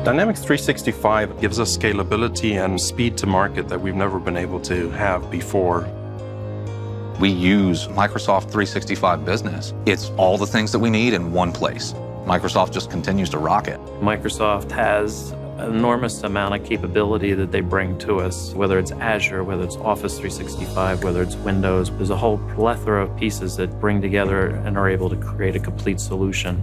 Dynamics 365 gives us scalability and speed to market that we've never been able to have before. We use Microsoft 365 Business. It's all the things that we need in one place. Microsoft just continues to rock it. Microsoft has an enormous amount of capability that they bring to us, whether it's Azure, whether it's Office 365, whether it's Windows. There's a whole plethora of pieces that bring together and are able to create a complete solution.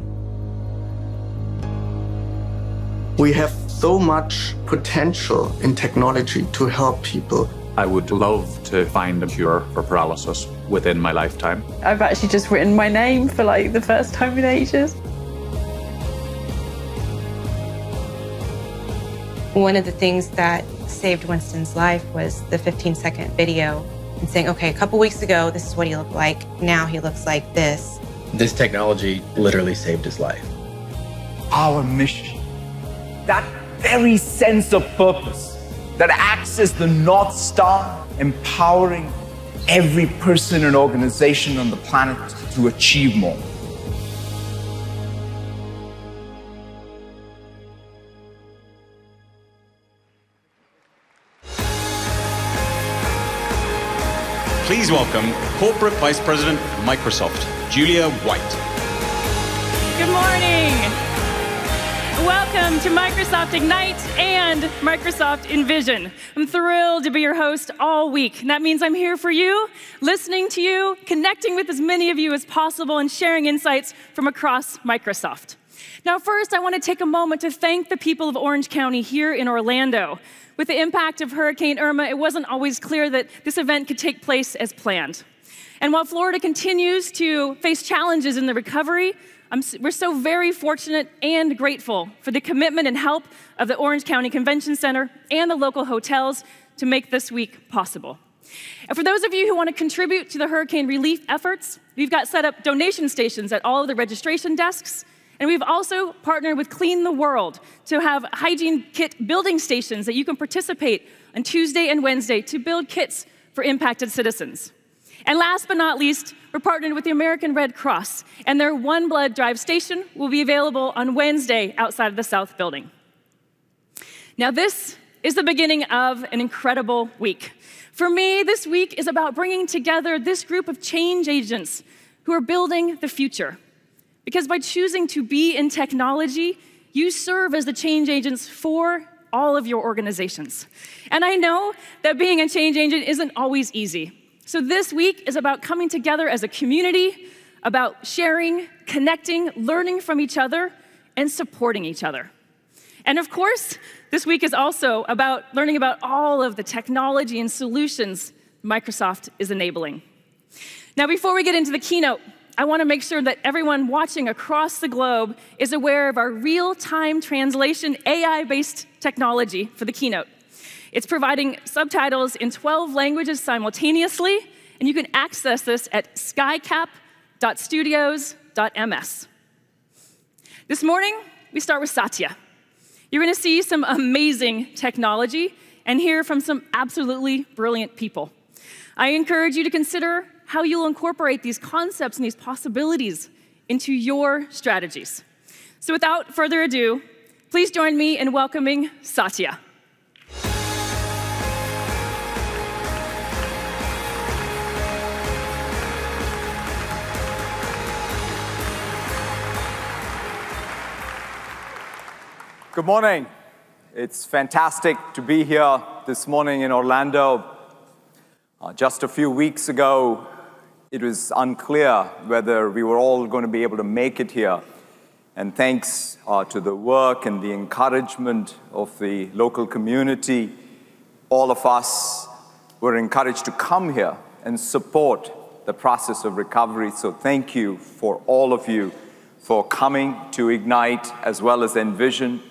We have so much potential in technology to help people. I would love to find a cure for paralysis within my lifetime. I've actually just written my name for like the first time in ages. One of the things that saved Winston's life was the 15-second video and saying, okay, a couple weeks ago, this is what he looked like. Now he looks like this. This technology literally saved his life. Our mission, that very sense of purpose that acts as the North Star, empowering every person and organization on the planet to achieve more. Please welcome Corporate Vice President of Microsoft, Julia White. Good morning. Welcome to Microsoft Ignite and Microsoft Envision. I'm thrilled to be your host all week. And that means I'm here for you, listening to you, connecting with as many of you as possible, and sharing insights from across Microsoft. Now, first, I want to take a moment to thank the people of Orange County here in Orlando. With the impact of Hurricane Irma, it wasn't always clear that this event could take place as planned. And while Florida continues to face challenges in the recovery, we're so very fortunate and grateful for the commitment and help of the Orange County Convention Center and the local hotels to make this week possible. And for those of you who want to contribute to the hurricane relief efforts, we've got set up donation stations at all of the registration desks. And we've also partnered with Clean the World to have hygiene kit building stations that you can participate on Tuesday and Wednesday to build kits for impacted citizens. And last but not least, we're partnered with the American Red Cross, and their One Blood Drive station will be available on Wednesday outside of the South Building. Now, this is the beginning of an incredible week. For me, this week is about bringing together this group of change agents who are building the future. Because by choosing to be in technology, you serve as the change agents for all of your organizations. And I know that being a change agent isn't always easy. So this week is about coming together as a community, about sharing, connecting, learning from each other, and supporting each other. And of course, this week is also about learning about all of the technology and solutions Microsoft is enabling. Now, before we get into the keynote, I want to make sure that everyone watching across the globe is aware of our real-time translation AI-based technology for the keynote. It's providing subtitles in 12 languages simultaneously, and you can access this at skycap.studios.ms. This morning, we start with Satya. You're going to see some amazing technology and hear from some absolutely brilliant people. I encourage you to consider how you'll incorporate these concepts and these possibilities into your strategies. So without further ado, please join me in welcoming Satya. Good morning. It's fantastic to be here this morning in Orlando. Just a few weeks ago, it was unclear whether we were all going to be able to make it here. And thanks to the work and the encouragement of the local community, all of us were encouraged to come here and support the process of recovery. So thank you for all of you for coming to Ignite as well as Envision.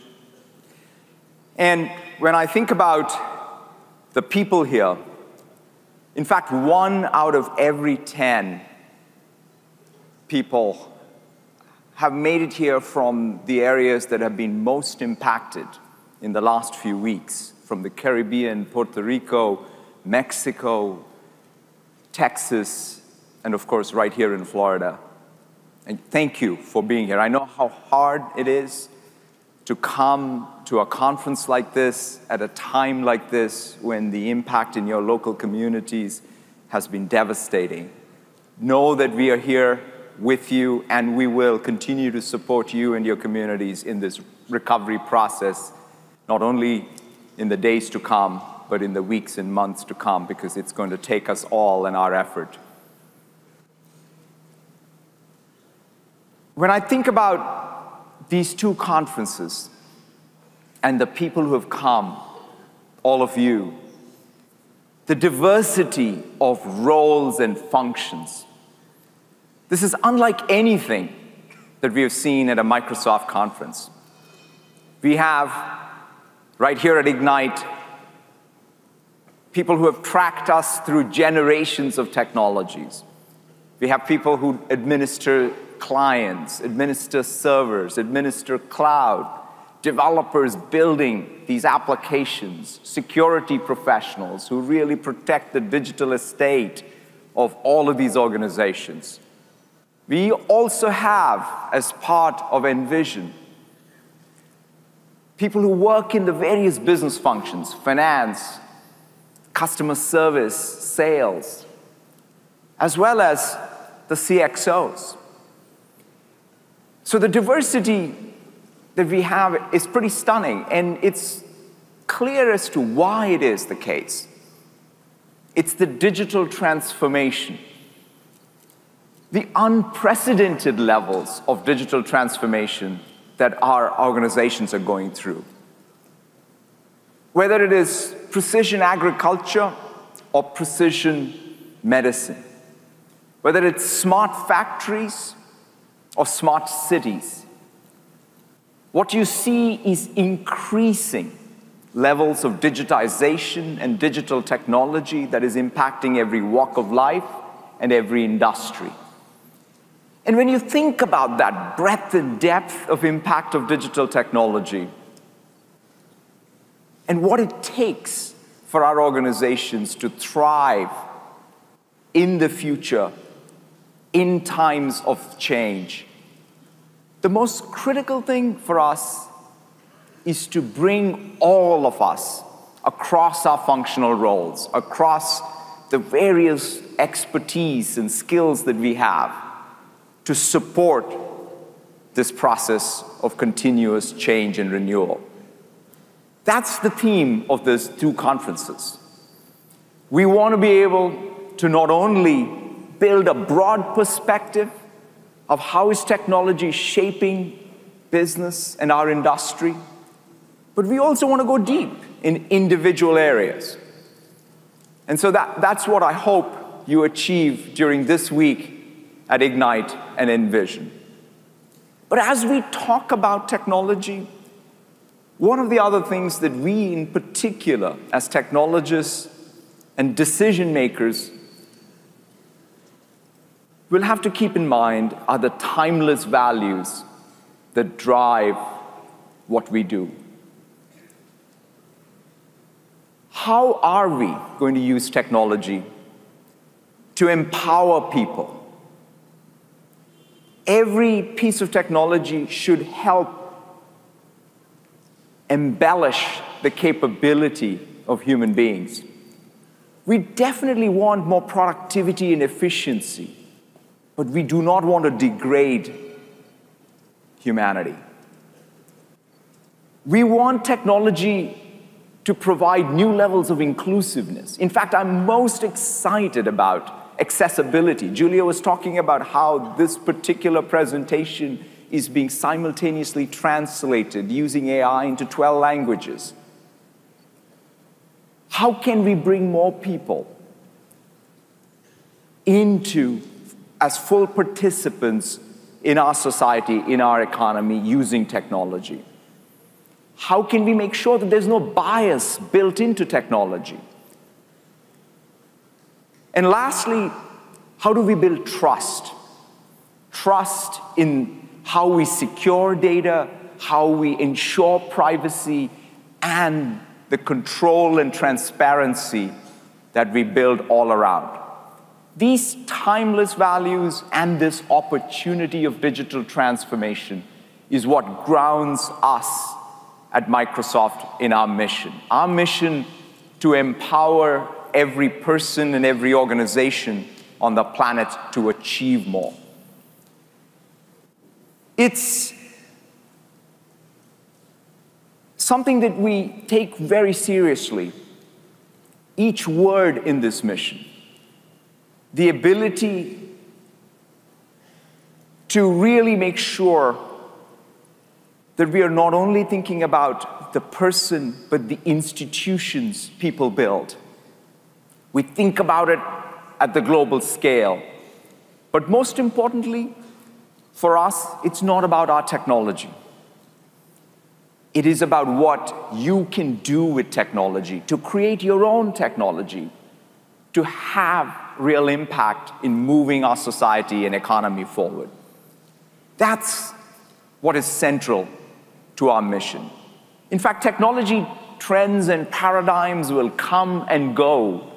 And when I think about the people here, in fact, 1 out of every 10 people have made it here from the areas that have been most impacted in the last few weeks, from the Caribbean, Puerto Rico, Mexico, Texas, and of course, right here in Florida. And thank you for being here. I know how hard it is to come to a conference like this at a time like this when the impact in your local communities has been devastating. Know that we are here with you, and we will continue to support you and your communities in this recovery process, not only in the days to come, but in the weeks and months to come, because it's going to take us all in our effort. When I think about these two conferences and the people who have come, all of you, the diversity of roles and functions, this is unlike anything that we have seen at a Microsoft conference. We have, right here at Ignite, people who have tracked us through generations of technologies. We have people who administer clients, administer servers, administer cloud, developers building these applications, security professionals who really protect the digital estate of all of these organizations. We also have, as part of Envision, people who work in the various business functions, finance, customer service, sales, as well as the CXOs. So the diversity that we have is pretty stunning, and it's clear as to why it is the case. It's the digital transformation, the unprecedented levels of digital transformation that our organizations are going through. Whether it is precision agriculture or precision medicine, whether it's smart factories or smart cities, what you see is increasing levels of digitization and digital technology that is impacting every walk of life and every industry. And when you think about that breadth and depth of impact of digital technology and what it takes for our organizations to thrive in the future, in times of change, the most critical thing for us is to bring all of us across our functional roles, across the various expertise and skills that we have, to support this process of continuous change and renewal. That's the theme of these two conferences. We want to be able to not only build a broad perspective of how is technology shaping business and our industry, but we also want to go deep in individual areas. And so that's what I hope you achieve during this week at Ignite and Envision. But as we talk about technology, one of the other things that we in particular as technologists and decision makers will have to keep in mind are the timeless values that drive what we do. How are we going to use technology to empower people? Every piece of technology should help embellish the capability of human beings. We definitely want more productivity and efficiency, but we do not want to degrade humanity. We want technology to provide new levels of inclusiveness. In fact, I'm most excited about accessibility. Julia was talking about how this particular presentation is being simultaneously translated using AI into 12 languages. How can we bring more people into as full participants in our society, in our economy, using technology? How can we make sure that there's no bias built into technology? And lastly, how do we build trust? Trust in how we secure data, how we ensure privacy, and the control and transparency that we build all around. These timeless values and this opportunity of digital transformation is what grounds us at Microsoft in our mission. Our mission to empower every person and every organization on the planet to achieve more. It's something that we take very seriously. Each word in this mission, the ability to really make sure that we are not only thinking about the person, but the institutions people build. We think about it at the global scale. But most importantly, for us, it's not about our technology. It is about what you can do with technology, to create your own technology, to have real impact in moving our society and economy forward. That's what is central to our mission. In fact, technology trends and paradigms will come and go,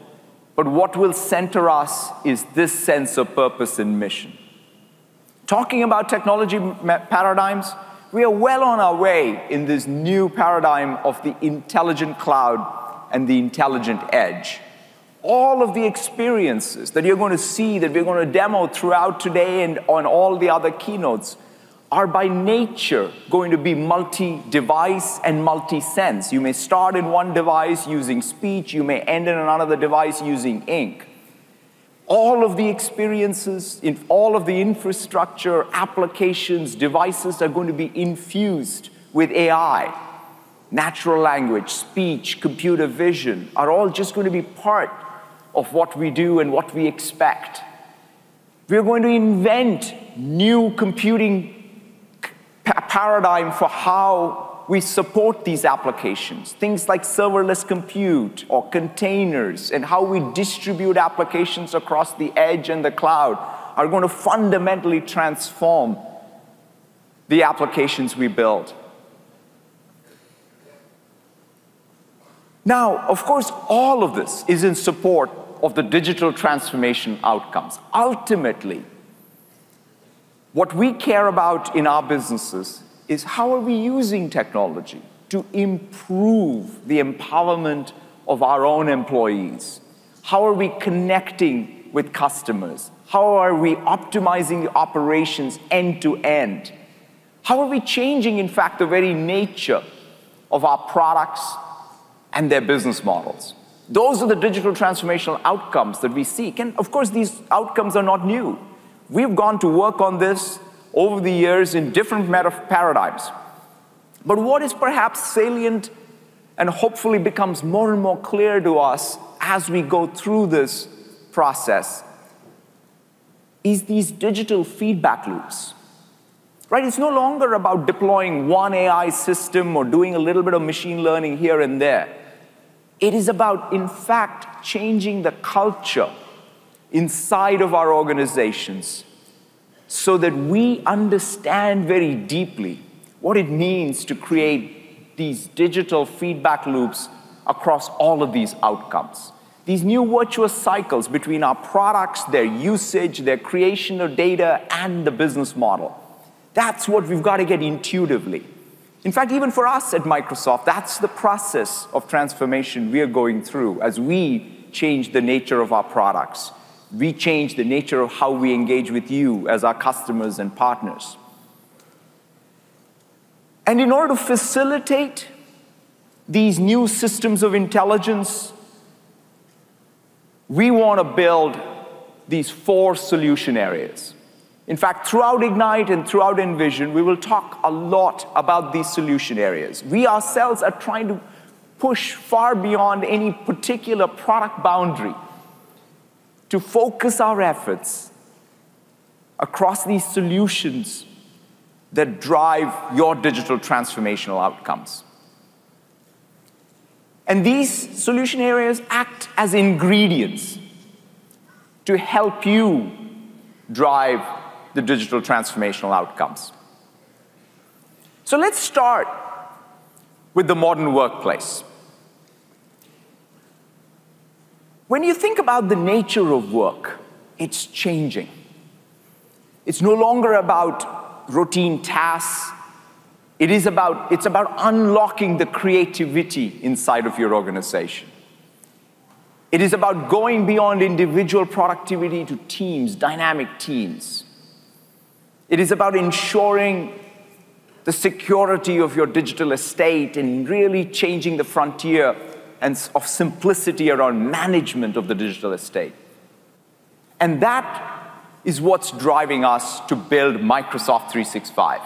but what will center us is this sense of purpose and mission. Talking about technology paradigms, we are well on our way in this new paradigm of the intelligent cloud and the intelligent edge. All of the experiences that you're going to see, that we're going to demo throughout today and on all the other keynotes, are by nature going to be multi-device and multi-sense. You may start in one device using speech, you may end in another device using ink. All of the experiences, in all of the infrastructure, applications, devices are going to be infused with AI. Natural language, speech, computer vision are all just going to be part of what we do and what we expect. We're going to invent new computing paradigm for how we support these applications. Things like serverless compute or containers and how we distribute applications across the edge and the cloud are going to fundamentally transform the applications we build. Now, of course, all of this is in support of the digital transformation outcomes. Ultimately, what we care about in our businesses is how are we using technology to improve the empowerment of our own employees? How are we connecting with customers? How are we optimizing the operations end to end? How are we changing, in fact, the very nature of our products and their business models? Those are the digital transformational outcomes that we seek. And of course, these outcomes are not new. We've gone to work on this over the years in different paradigms. But what is perhaps salient and hopefully becomes more and more clear to us as we go through this process is these digital feedback loops. Right? It's no longer about deploying one AI system or doing a little bit of machine learning here and there. It is about, in fact, changing the culture inside of our organizations so that we understand very deeply what it means to create these digital feedback loops across all of these outcomes. These new virtuous cycles between our products, their usage, their creation of data, and the business model. That's what we've got to get intuitively. In fact, even for us at Microsoft, that's the process of transformation we are going through as we change the nature of our products. We change the nature of how we engage with you as our customers and partners. And in order to facilitate these new systems of intelligence, we want to build these 4 solution areas. In fact, throughout Ignite and throughout Envision, we will talk a lot about these solution areas. We ourselves are trying to push far beyond any particular product boundary to focus our efforts across these solutions that drive your digital transformational outcomes. And these solution areas act as ingredients to help you drive the digital transformational outcomes. So let's start with the modern workplace. When you think about the nature of work, it's changing. It's no longer about routine tasks It's about unlocking the creativity inside of your organization. It is about going beyond individual productivity to teams, dynamic teams. It is about ensuring the security of your digital estate and really changing the frontier of simplicity around management of the digital estate. And that is what's driving us to build Microsoft 365.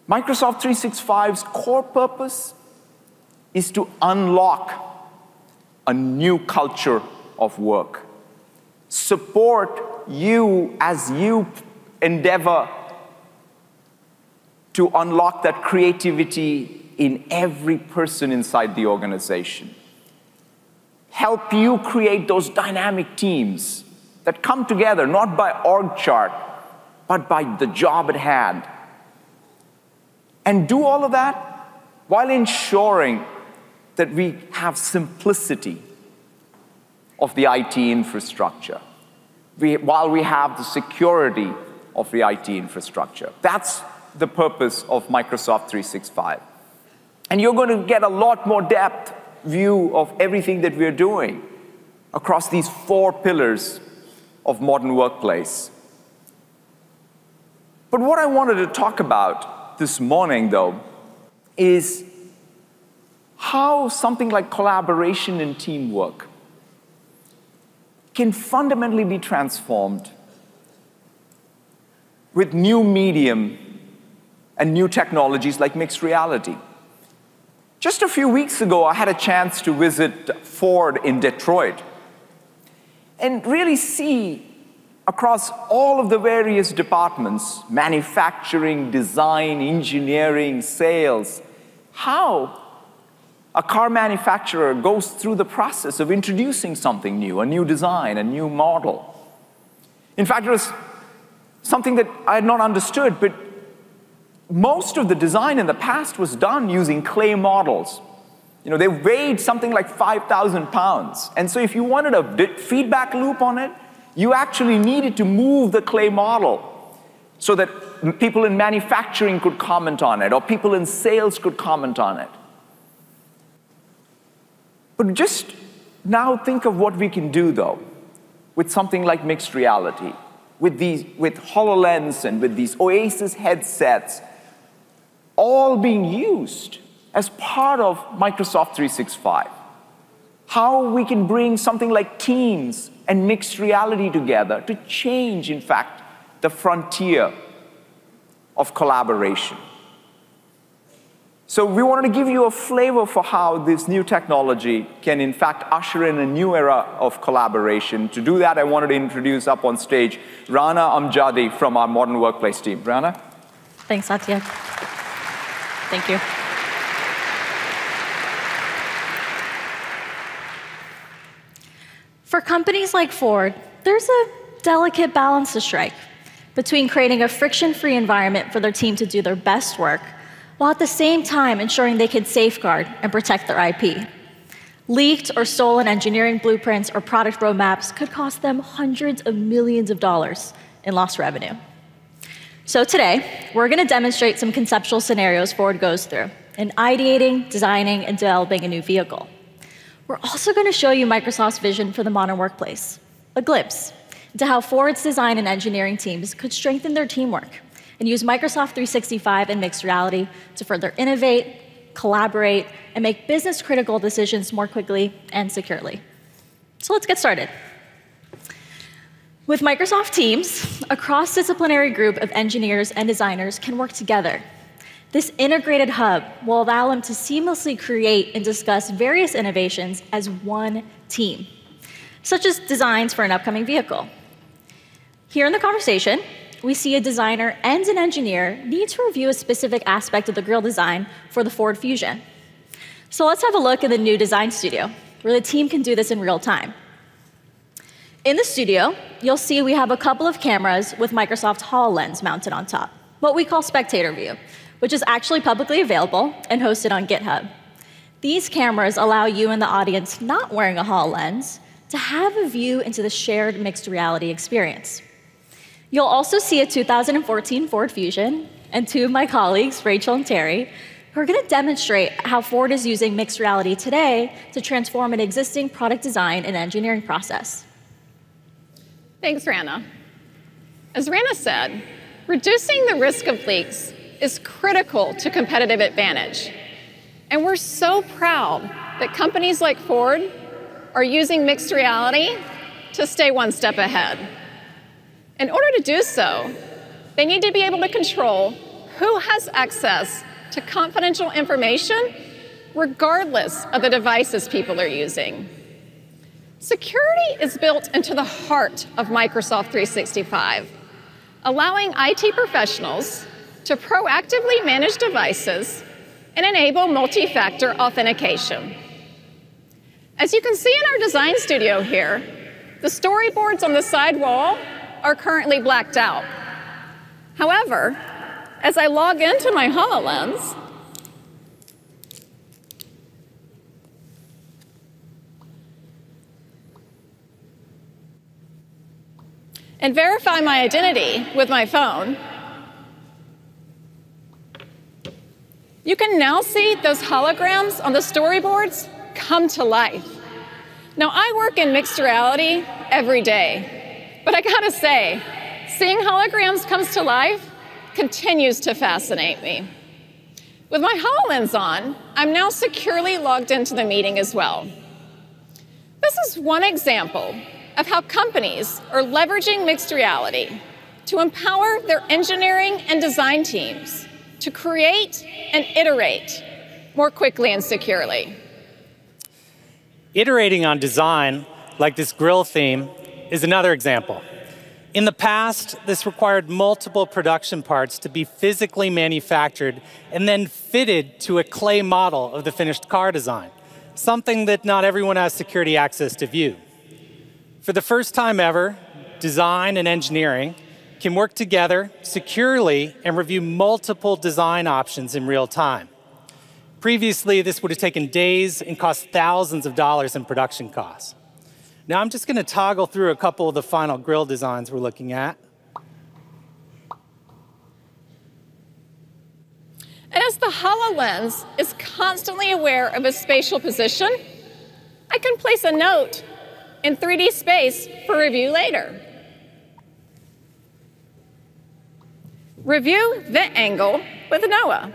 Microsoft 365's core purpose is to unlock a new culture of work. Support you as you endeavor to unlock that creativity in every person inside the organization. Help you create those dynamic teams that come together, not by org chart, but by the job at hand. And do all of that while ensuring that we have simplicity of the IT infrastructure, while we have the security of the IT infrastructure. That's the purpose of Microsoft 365. And you're going to get a lot more depth view of everything that we're doing across these 4 pillars of modern workplace. But what I wanted to talk about this morning, though, is how something like collaboration and teamwork can fundamentally be transformed with new medium and new technologies like mixed reality. Just a few weeks ago, I had a chance to visit Ford in Detroit and really see across all of the various departments, manufacturing, design, engineering, sales, how a car manufacturer goes through the process of introducing something new, a new design, a new model. In fact, it was something that I had not understood, but most of the design in the past was done using clay models. You know, they weighed something like 5,000 pounds. And so if you wanted a feedback loop on it, you actually needed to move the clay model so that people in manufacturing could comment on it, or people in sales could comment on it. But just now think of what we can do, though, with something like mixed reality, with HoloLens and with these Oasis headsets, all being used as part of Microsoft 365. How we can bring something like Teams and mixed reality together to change, in fact, the frontier of collaboration. So we wanted to give you a flavor for how this new technology can, in fact, usher in a new era of collaboration. To do that, I wanted to introduce up on stage Rana Amjadi from our Modern Workplace team. Rana? Thanks, Satya. Thank you. For companies like Ford, there's a delicate balance to strike between creating a friction-free environment for their team to do their best work, while at the same time ensuring they can safeguard and protect their IP. Leaked or stolen engineering blueprints or product roadmaps could cost them hundreds of millions of dollars in lost revenue. So today, we're going to demonstrate some conceptual scenarios Ford goes through in ideating, designing, and developing a new vehicle. We're also going to show you Microsoft's vision for the modern workplace, a glimpse into how Ford's design and engineering teams could strengthen their teamwork and use Microsoft 365 and mixed reality to further innovate, collaborate, and make business-critical decisions more quickly and securely. So let's get started. With Microsoft Teams, a cross-disciplinary group of engineers and designers can work together. This integrated hub will allow them to seamlessly create and discuss various innovations as one team, such as designs for an upcoming vehicle. Here in the conversation, we see a designer and an engineer need to review a specific aspect of the grille design for the Ford Fusion. So let's have a look in the new design studio, where the team can do this in real time. In the studio, you'll see we have a couple of cameras with Microsoft HoloLens mounted on top, what we call spectator view, which is actually publicly available and hosted on GitHub. These cameras allow you and the audience not wearing a HoloLens to have a view into the shared mixed reality experience. You'll also see a 2014 Ford Fusion and two of my colleagues, Rachel and Terry, who are going to demonstrate how Ford is using mixed reality today to transform an existing product design and engineering process. Thanks, Rana. As Rana said, reducing the risk of leaks is critical to competitive advantage. And we're so proud that companies like Ford are using mixed reality to stay one step ahead. In order to do so, they need to be able to control who has access to confidential information, regardless of the devices people are using. Security is built into the heart of Microsoft 365, allowing IT professionals to proactively manage devices and enable multi-factor authentication. As you can see in our design studio here, the storyboards on the side wall are currently blacked out. However, as I log into my HoloLens, and verify my identity with my phone, you can now see those holograms on the storyboards come to life. Now, I work in mixed reality every day, but I gotta say, seeing holograms comes to life continues to fascinate me. With my HoloLens on, I'm now securely logged into the meeting as well. This is one example of how companies are leveraging mixed reality to empower their engineering and design teams to create and iterate more quickly and securely. Iterating on design, like this grill theme, is another example. In the past, this required multiple production parts to be physically manufactured and then fitted to a clay model of the finished car design, something that not everyone has security access to view. For the first time ever, design and engineering can work together securely and review multiple design options in real time. Previously, this would have taken days and cost thousands of dollars in production costs. Now I'm just going to toggle through a couple of the final grill designs we're looking at. And as the HoloLens is constantly aware of its spatial position, I can place a note in 3D space for review later. Review vent angle with Noah.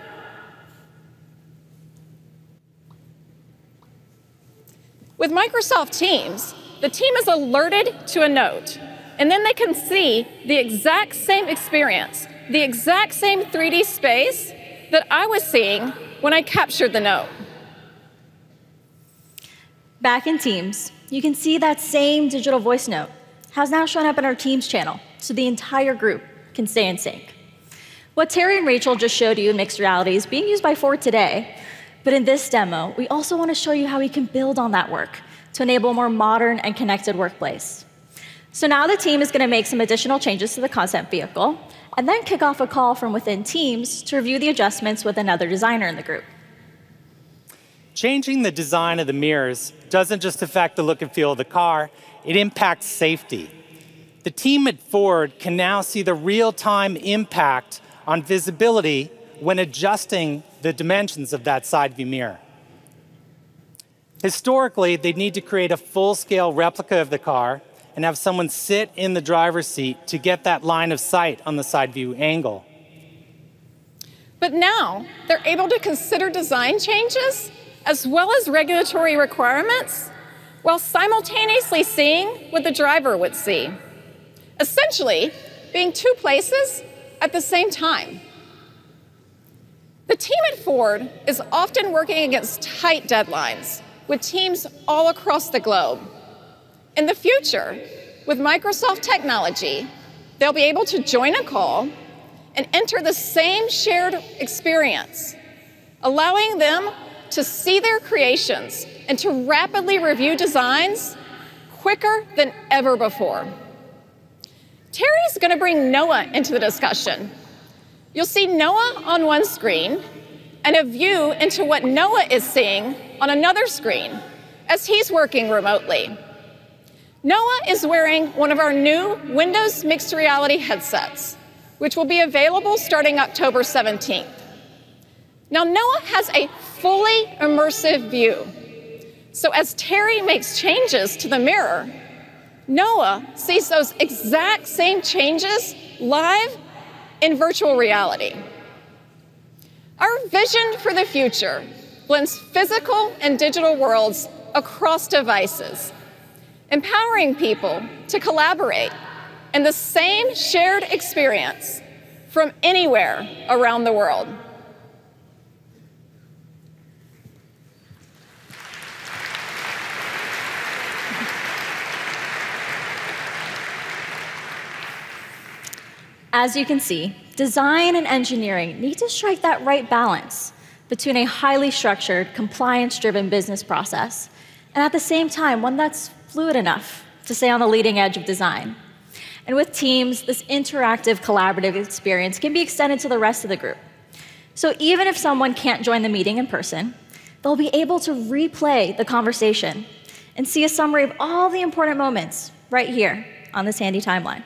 With Microsoft Teams, the team is alerted to a note, and then they can see the exact same experience, the exact same 3D space that I was seeing when I captured the note. Back in Teams, you can see that same digital voice note has now shown up in our Teams channel, so the entire group can stay in sync. What Terry and Rachel just showed you in mixed reality is being used by Ford today, but in this demo, we also want to show you how we can build on that work to enable a more modern and connected workplace. So now the team is going to make some additional changes to the content vehicle, and then kick off a call from within Teams to review the adjustments with another designer in the group. Changing the design of the mirrors doesn't just affect the look and feel of the car, it impacts safety. The team at Ford can now see the real-time impact on visibility when adjusting the dimensions of that side view mirror. Historically, they'd need to create a full-scale replica of the car and have someone sit in the driver's seat to get that line of sight on the side view angle. But now, they're able to consider design changes as well as regulatory requirements while simultaneously seeing what the driver would see. Essentially, being two places at the same time. The team at Ford is often working against tight deadlines with teams all across the globe. In the future, with Microsoft technology, they'll be able to join a call and enter the same shared experience, allowing them to see their creations and to rapidly review designs quicker than ever before. Terry's going to bring Noah into the discussion. You'll see Noah on one screen and a view into what Noah is seeing on another screen as he's working remotely. Noah is wearing one of our new Windows mixed reality headsets, which will be available starting October 17th. Now, Noah has a fully immersive view. So as Terry makes changes to the mirror, Noah sees those exact same changes live in virtual reality. Our vision for the future blends physical and digital worlds across devices, empowering people to collaborate in the same shared experience from anywhere around the world. As you can see, design and engineering need to strike that right balance between a highly structured, compliance-driven business process and at the same time, one that's fluid enough to stay on the leading edge of design. And with teams, this interactive, collaborative experience can be extended to the rest of the group. So even if someone can't join the meeting in person, they'll be able to replay the conversation and see a summary of all the important moments right here on this handy timeline.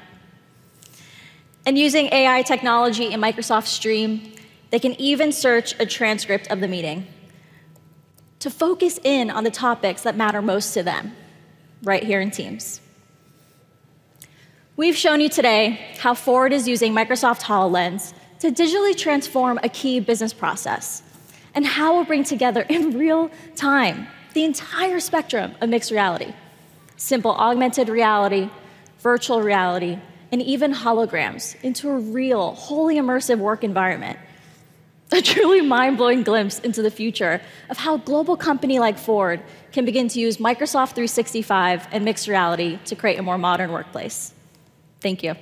And using AI technology in Microsoft Stream, they can even search a transcript of the meeting to focus in on the topics that matter most to them, right here in Teams. We've shown you today how Ford is using Microsoft HoloLens to digitally transform a key business process, and how we'll bring together in real time the entire spectrum of mixed reality: simple augmented reality, virtual reality, and even holograms into a real, wholly immersive work environment. A truly mind-blowing glimpse into the future of how a global company like Ford can begin to use Microsoft 365 and mixed reality to create a more modern workplace. Thank you.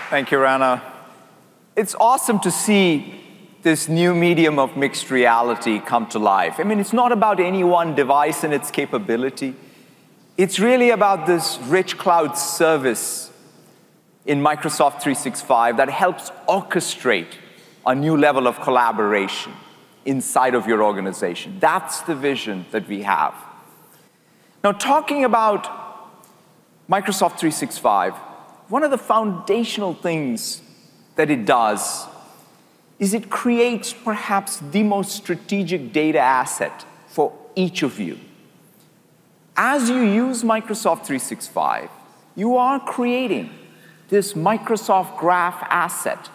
Thank you, Rana. It's awesome to see this new medium of mixed reality come to life. I mean, it's not about any one device and its capability. It's really about this rich cloud service in Microsoft 365 that helps orchestrate a new level of collaboration inside of your organization. That's the vision that we have. Now, talking about Microsoft 365, one of the foundational things that it does is it creates perhaps the most strategic data asset for each of you. As you use Microsoft 365, you are creating this Microsoft Graph asset.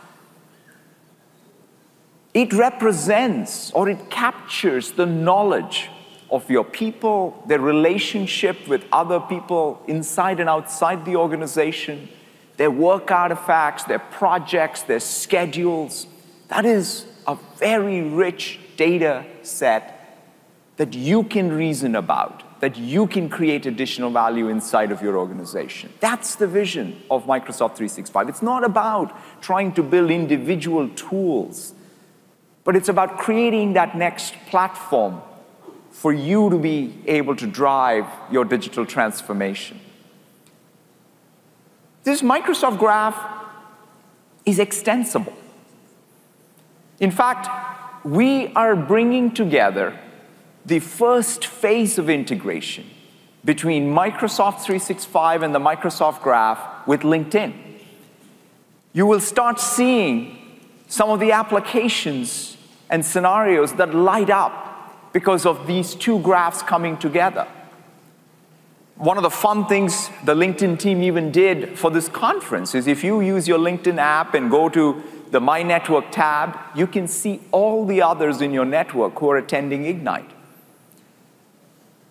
It represents, or it captures, the knowledge of your people, their relationship with other people inside and outside the organization, their work artifacts, their projects, their schedules. That is a very rich data set that you can reason about, that you can create additional value inside of your organization. That's the vision of Microsoft 365. It's not about trying to build individual tools, but it's about creating that next platform for you to be able to drive your digital transformation. This Microsoft Graph is extensible. In fact, we are bringing together the first phase of integration between Microsoft 365 and the Microsoft Graph with LinkedIn. You will start seeing some of the applications and scenarios that light up because of these two graphs coming together. One of the fun things the LinkedIn team even did for this conference is if you use your LinkedIn app and go to the My Network tab, you can see all the others in your network who are attending Ignite.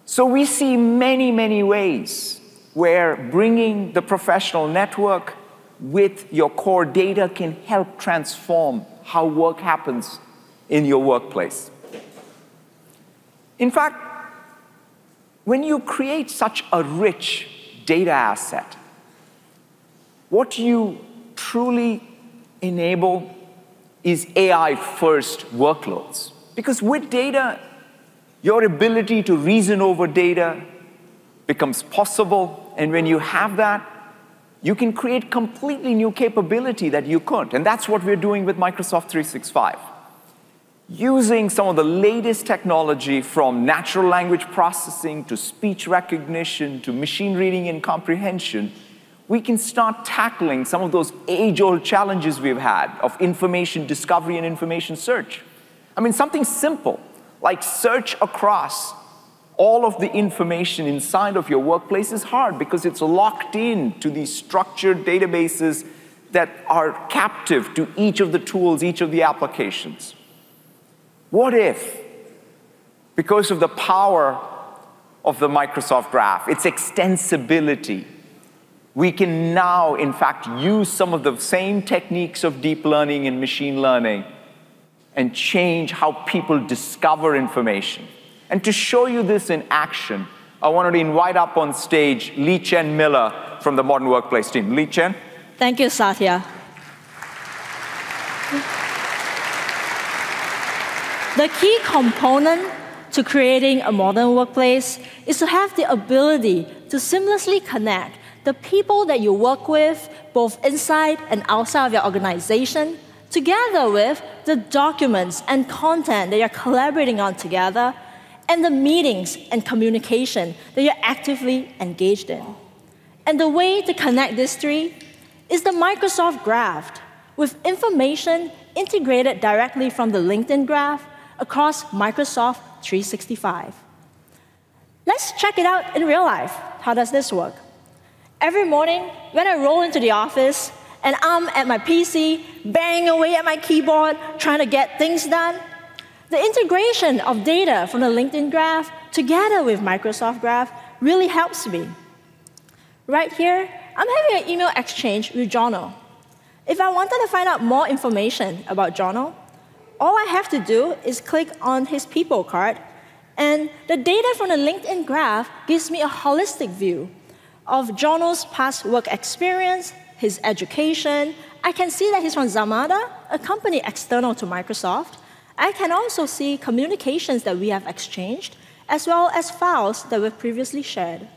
So we see many, many ways where bringing the professional network with your core data can help transform how work happens in your workplace. In fact, when you create such a rich data asset, what you truly enable is AI-first workloads. Because with data, your ability to reason over data becomes possible, and when you have that, you can create completely new capability that you couldn't. And that's what we're doing with Microsoft 365. Using some of the latest technology from natural language processing to speech recognition to machine reading and comprehension, we can start tackling some of those age-old challenges we've had of information discovery and information search. I mean, something simple like search across all of the information inside of your workplace is hard because it's locked in to these structured databases that are captive to each of the tools, each of the applications. What if, because of the power of the Microsoft Graph, its extensibility, we can now, in fact, use some of the same techniques of deep learning and machine learning and change how people discover information. And to show you this in action, I wanted to invite up on stage Lee Chen Miller from the Modern Workplace team. Lee Chen. Thank you, Satya. The key component to creating a modern workplace is to have the ability to seamlessly connect the people that you work with, both inside and outside of your organization, together with the documents and content that you're collaborating on together, and the meetings and communication that you're actively engaged in. And the way to connect these three is the Microsoft Graph, with information integrated directly from the LinkedIn Graph across Microsoft 365. Let's check it out in real life. How does this work? Every morning, when I roll into the office and I'm at my PC, banging away at my keyboard, trying to get things done, the integration of data from the LinkedIn Graph together with Microsoft Graph really helps me. Right here, I'm having an email exchange with Jono. If I wanted to find out more information about Jono, all I have to do is click on his people card, and the data from the LinkedIn Graph gives me a holistic view of Jono's past work experience, his education. I can see that he's from Zamada, a company external to Microsoft. I can also see communications that we have exchanged, as well as files that we've previously shared.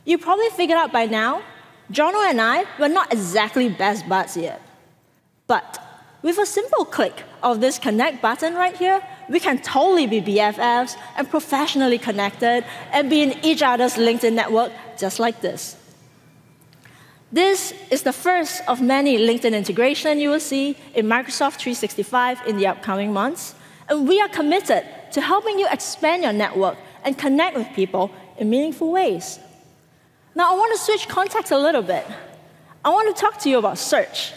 You probably figured out by now, Jono and I were not exactly best buds yet. But with a simple click of this connect button right here, we can totally be BFFs and professionally connected and be in each other's LinkedIn network just like this. This is the first of many LinkedIn integration you will see in Microsoft 365 in the upcoming months. And we are committed to helping you expand your network and connect with people in meaningful ways. Now, I want to switch context a little bit. I want to talk to you about search.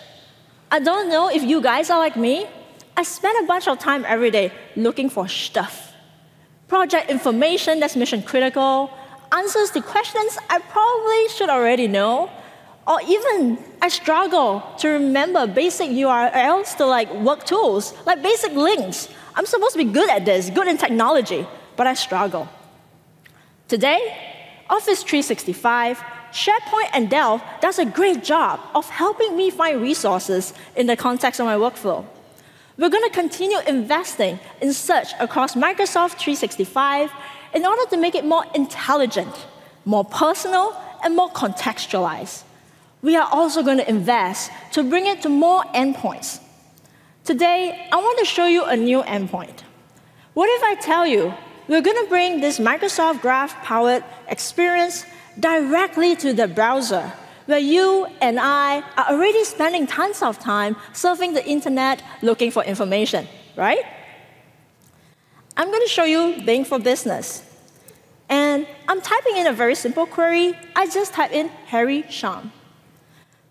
I don't know if you guys are like me. I spend a bunch of time every day looking for stuff. Project information that's mission critical, answers to questions I probably should already know, or even I struggle to remember basic URLs to like work tools, like basic links. I'm supposed to be good at this, good in technology, but I struggle. Today, Office 365, SharePoint, and Delve does a great job of helping me find resources in the context of my workflow. We're going to continue investing in search across Microsoft 365 in order to make it more intelligent, more personal, and more contextualized. We are also going to invest to bring it to more endpoints. Today, I want to show you a new endpoint. What if I tell you we're going to bring this Microsoft Graph-powered experience directly to the browser, where you and I are already spending tons of time surfing the internet looking for information, right? I'm going to show you Bing for Business. And I'm typing in a very simple query. I just type in Harry Sham.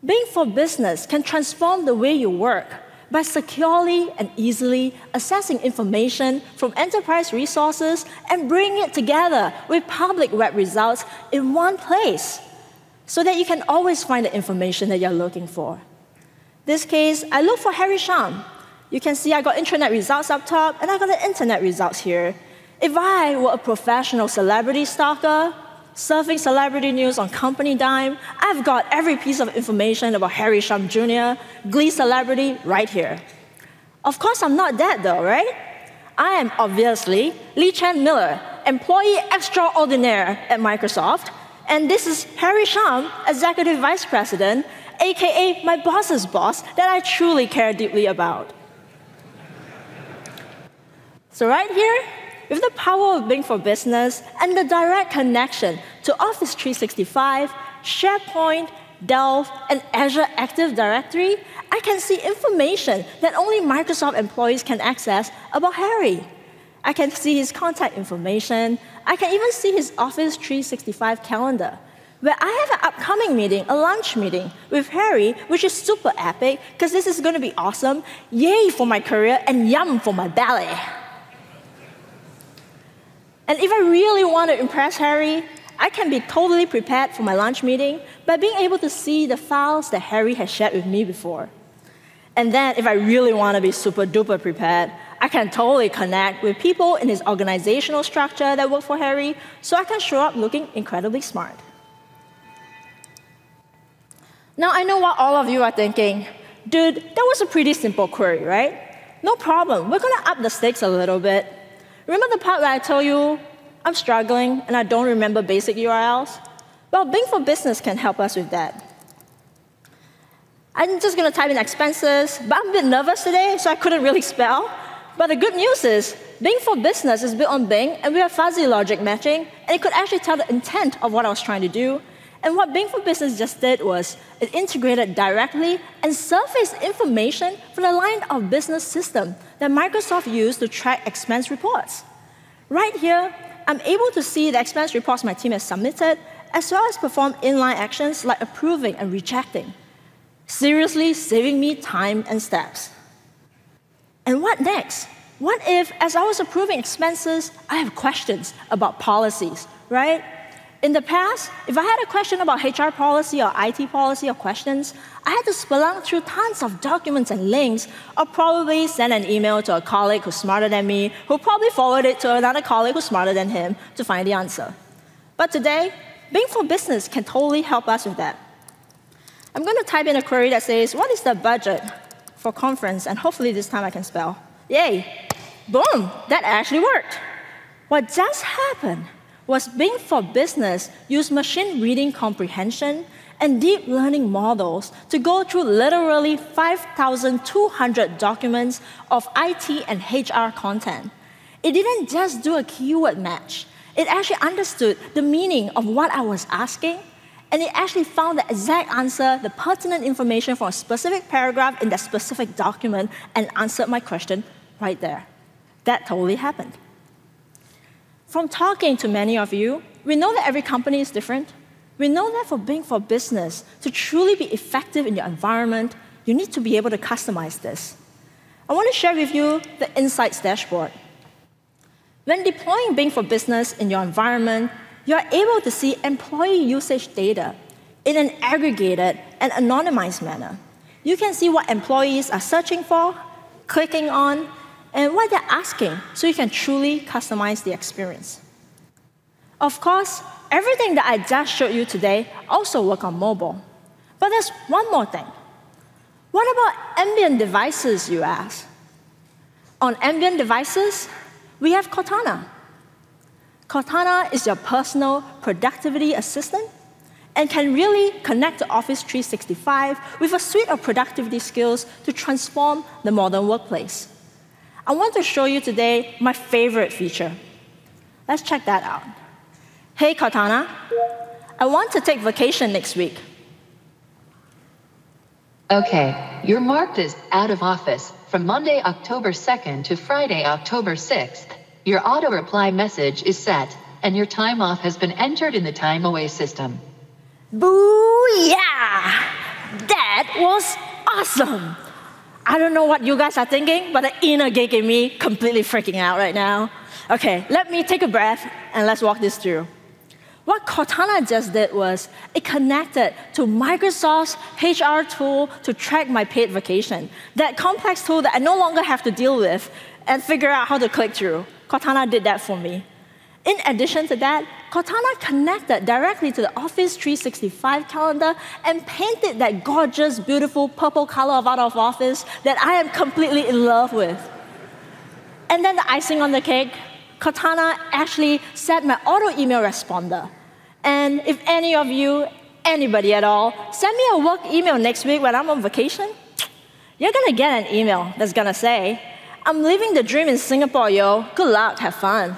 Bing for Business can transform the way you work by securely and easily accessing information from enterprise resources and bringing it together with public web results in one place, so that you can always find the information that you're looking for. In this case, I look for Harry Sham. You can see I got intranet results up top, and I got the internet results here. If I were a professional celebrity stalker, surfing celebrity news on Company Dime, I've got every piece of information about Harry Sham Jr., Glee celebrity, right here. Of course, I'm not that, though, right? I am obviously Lee Chen Miller, employee extraordinaire at Microsoft, and this is Harry Sham, Executive Vice President, AKA my boss's boss, that I truly care deeply about. So right here, with the power of Bing for Business and the direct connection to Office 365, SharePoint, Delve, and Azure Active Directory, I can see information that only Microsoft employees can access about Harry. I can see his contact information. I can even see his Office 365 calendar, where I have an upcoming meeting, a lunch meeting with Harry, which is super epic, because this is going to be awesome. Yay for my career and yum for my belly. And if I really want to impress Harry, I can be totally prepared for my lunch meeting by being able to see the files that Harry has shared with me before. And then if I really want to be super duper prepared, I can totally connect with people in his organizational structure that work for Harry, so I can show up looking incredibly smart. Now I know what all of you are thinking. Dude, that was a pretty simple query, right? No problem, we're going to up the stakes a little bit. Remember the part where I told you I'm struggling and I don't remember basic URLs? Well, Bing for Business can help us with that. I'm just going to type in expenses, but I'm a bit nervous today, so I couldn't really spell. But the good news is, Bing for Business is built on Bing, and we have fuzzy logic matching, and it could actually tell the intent of what I was trying to do. And what Bing for Business just did was, it integrated directly and surfaced information from the line of business system that Microsoft used to track expense reports. Right here, I'm able to see the expense reports my team has submitted, as well as perform inline actions like approving and rejecting. Seriously saving me time and steps. And what next? What if, as I was approving expenses, I have questions about policies, right? In the past, if I had a question about HR policy or IT policy or questions, I had to spelunk through tons of documents and links, or probably send an email to a colleague who's smarter than me, who probably forwarded it to another colleague who's smarter than him to find the answer. But today, Bing for Business can totally help us with that. I'm going to type in a query that says, what is the budget for conference? And hopefully this time I can spell. Yay! Boom! That actually worked. What just happened was Bing for Business used machine reading comprehension and deep learning models to go through literally 5,200 documents of IT and HR content. It didn't just do a keyword match. It actually understood the meaning of what I was asking, and it actually found the exact answer, the pertinent information for a specific paragraph in that specific document, and answered my question right there. That totally happened. From talking to many of you, we know that every company is different. We know that for Bing for Business, to truly be effective in your environment, you need to be able to customize this. I want to share with you the Insights dashboard. When deploying Bing for Business in your environment, you are able to see employee usage data in an aggregated and anonymized manner. You can see what employees are searching for, clicking on, and what they're asking, so you can truly customize the experience. Of course, everything that I just showed you today also works on mobile. But there's one more thing. What about ambient devices, you ask? On ambient devices, we have Cortana. Cortana is your personal productivity assistant and can really connect to Office 365 with a suite of productivity skills to transform the modern workplace. I want to show you today my favorite feature. Let's check that out. Hey, Cortana, I want to take vacation next week. Okay, you're marked as out of office from Monday, October 2nd to Friday, October 6th. Your auto-reply message is set, and your time off has been entered in the time away system. Booyah! That was awesome! I don't know what you guys are thinking, but the inner geek in me completely freaking out right now. Okay, let me take a breath and let's walk this through. What Cortana just did was it connected to Microsoft's HR tool to track my paid vacation. That complex tool that I no longer have to deal with and figure out how to click through. Cortana did that for me. In addition to that, Cortana connected directly to the Office 365 calendar and painted that gorgeous, beautiful purple color of Out of Office that I am completely in love with. And then the icing on the cake, Cortana actually set my auto email responder. And if any of you, anybody at all, send me a work email next week when I'm on vacation, you're going to get an email that's going to say, I'm living the dream in Singapore, yo. Good luck, have fun.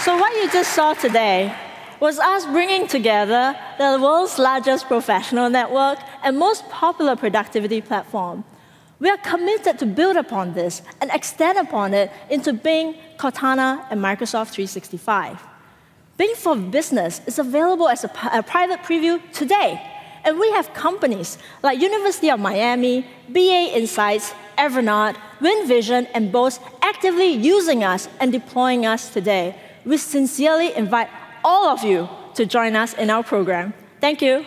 So what you just saw today was us bringing together the world's largest professional network and most popular productivity platform. We are committed to build upon this and extend upon it into Bing, Cortana, and Microsoft 365. Bing for Business is available as a private preview today. And we have companies like University of Miami, BA Insights, Evernote, WinVision, and Bose actively using us and deploying us today. We sincerely invite all of you to join us in our program. Thank you.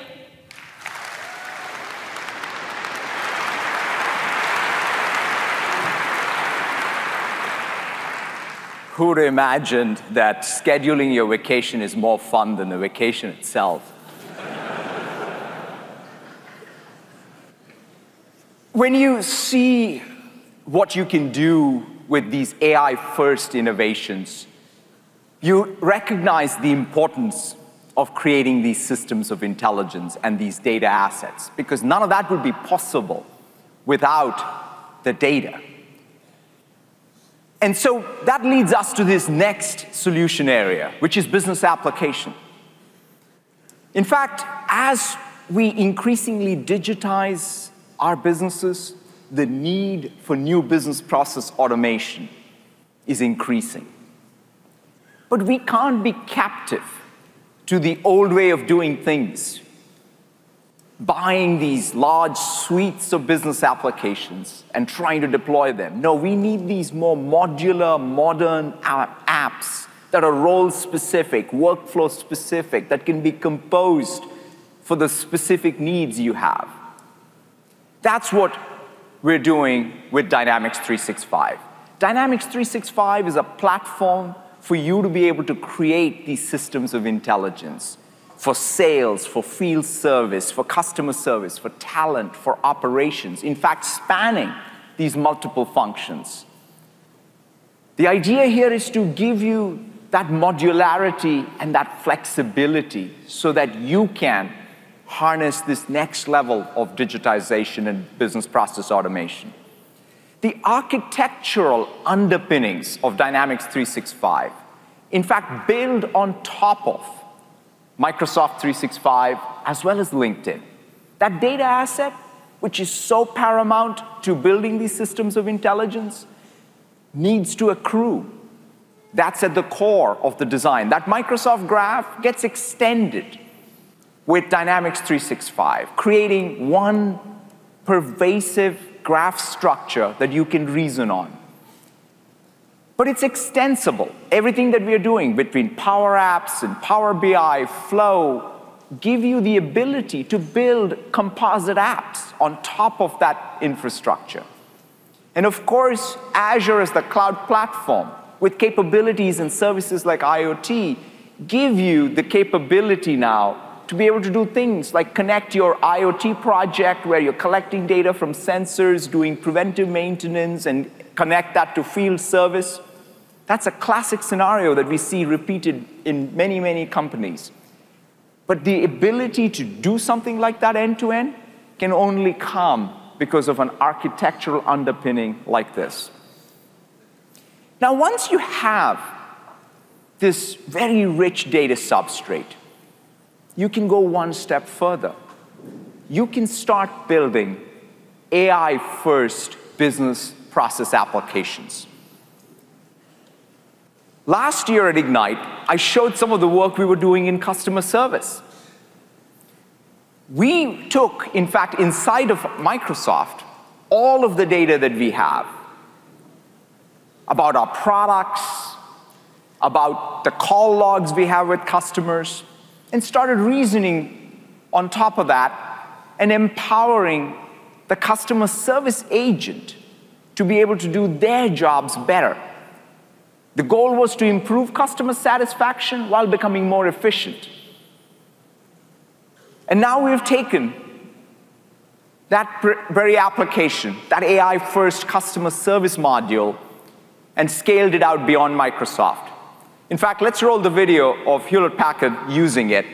Who would have imagined that scheduling your vacation is more fun than the vacation itself? When you see what you can do with these AI-first innovations, you recognize the importance of creating these systems of intelligence and these data assets, because none of that would be possible without the data. And so that leads us to this next solution area, which is business application. In fact, as we increasingly digitize our businesses, the need for new business process automation is increasing. But we can't be captive to the old way of doing things, buying these large suites of business applications and trying to deploy them. No, we need these more modular, modern apps that are role-specific, workflow-specific, that can be composed for the specific needs you have. That's what we're doing with Dynamics 365. Dynamics 365 is a platform for you to be able to create these systems of intelligence for sales, for field service, for customer service, for talent, for operations, in fact, spanning these multiple functions. The idea here is to give you that modularity and that flexibility so that you can harness this next level of digitization and business process automation. The architectural underpinnings of Dynamics 365, in fact, build on top of Microsoft 365 as well as LinkedIn. That data asset, which is so paramount to building these systems of intelligence, needs to accrue. That's at the core of the design. That Microsoft graph gets extended with Dynamics 365, creating one pervasive graph structure that you can reason on. But it's extensible. Everything that we are doing between Power Apps and Power BI, Flow, give you the ability to build composite apps on top of that infrastructure. And of course, Azure as the cloud platform with capabilities and services like IoT give you the capability now to be able to do things like connect your IoT project where you're collecting data from sensors, doing preventive maintenance, and connect that to field service. That's a classic scenario that we see repeated in many, many companies. But the ability to do something like that end-to-end can only come because of an architectural underpinning like this. Now, once you have this very rich data substrate, you can go one step further. You can start building AI-first business process applications. Last year at Ignite, I showed some of the work we were doing in customer service. We took, in fact, inside of Microsoft, all of the data that we have about our products, about the call logs we have with customers, and started reasoning on top of that and empowering the customer service agent to be able to do their jobs better. The goal was to improve customer satisfaction while becoming more efficient. And now we've taken that very application, that AI-first customer service module, and scaled it out beyond Microsoft. In fact, let's roll the video of Hewlett-Packard using it.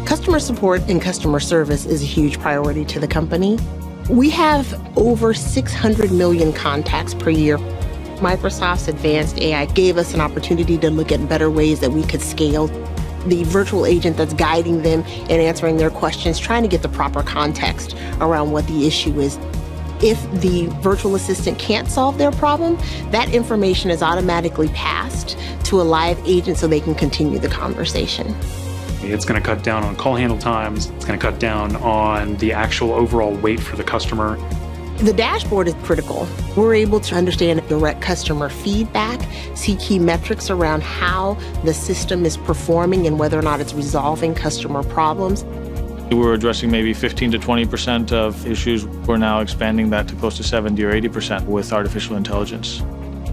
Customer support and customer service is a huge priority to the company. We have over 600 million contacts per year. Microsoft's advanced AI gave us an opportunity to look at better ways that we could scale. The virtual agent that's guiding them and answering their questions, trying to get the proper context around what the issue is. If the virtual assistant can't solve their problem, that information is automatically passed to a live agent so they can continue the conversation. It's going to cut down on call handle times. It's going to cut down on the actual overall wait for the customer. The dashboard is critical. We're able to understand direct customer feedback, see key metrics around how the system is performing and whether or not it's resolving customer problems. We were addressing maybe 15 to 20% of issues. We're now expanding that to close to 70 or 80% with artificial intelligence.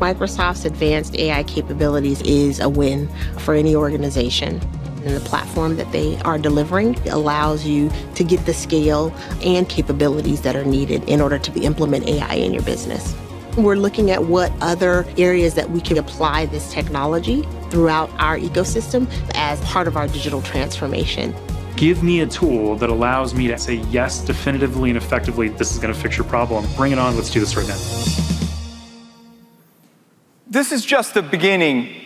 Microsoft's advanced AI capabilities is a win for any organization. And the platform that they are delivering allows you to get the scale and capabilities that are needed in order to implement AI in your business. We're looking at what other areas that we can apply this technology throughout our ecosystem as part of our digital transformation. Give me a tool that allows me to say yes definitively and effectively, this is going to fix your problem. Bring it on, let's do this right now. This is just the beginning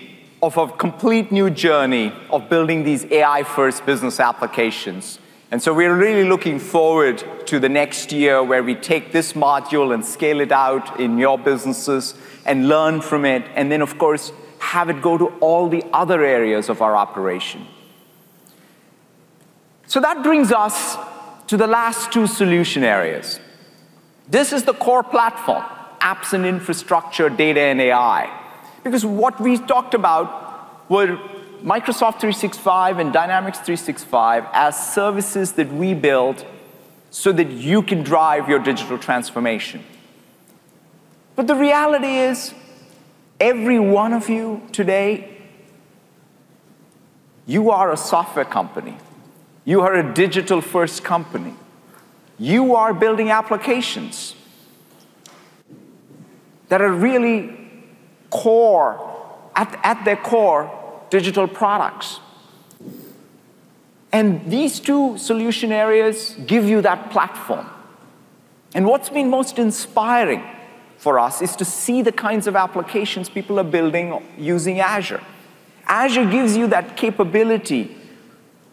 of a complete new journey of building these AI-first business applications. And so we're really looking forward to the next year where we take this module and scale it out in your businesses and learn from it, and then, of course, have it go to all the other areas of our operation. So that brings us to the last two solution areas. This is the core platform, apps and infrastructure, data and AI. Because what we talked about were Microsoft 365 and Dynamics 365 as services that we build so that you can drive your digital transformation. But the reality is, every one of you today, you are a software company. You are a digital-first company. You are building applications that are really core, at their core, digital products. And these two solution areas give you that platform. And what's been most inspiring for us is to see the kinds of applications people are building using Azure. Azure gives you that capability,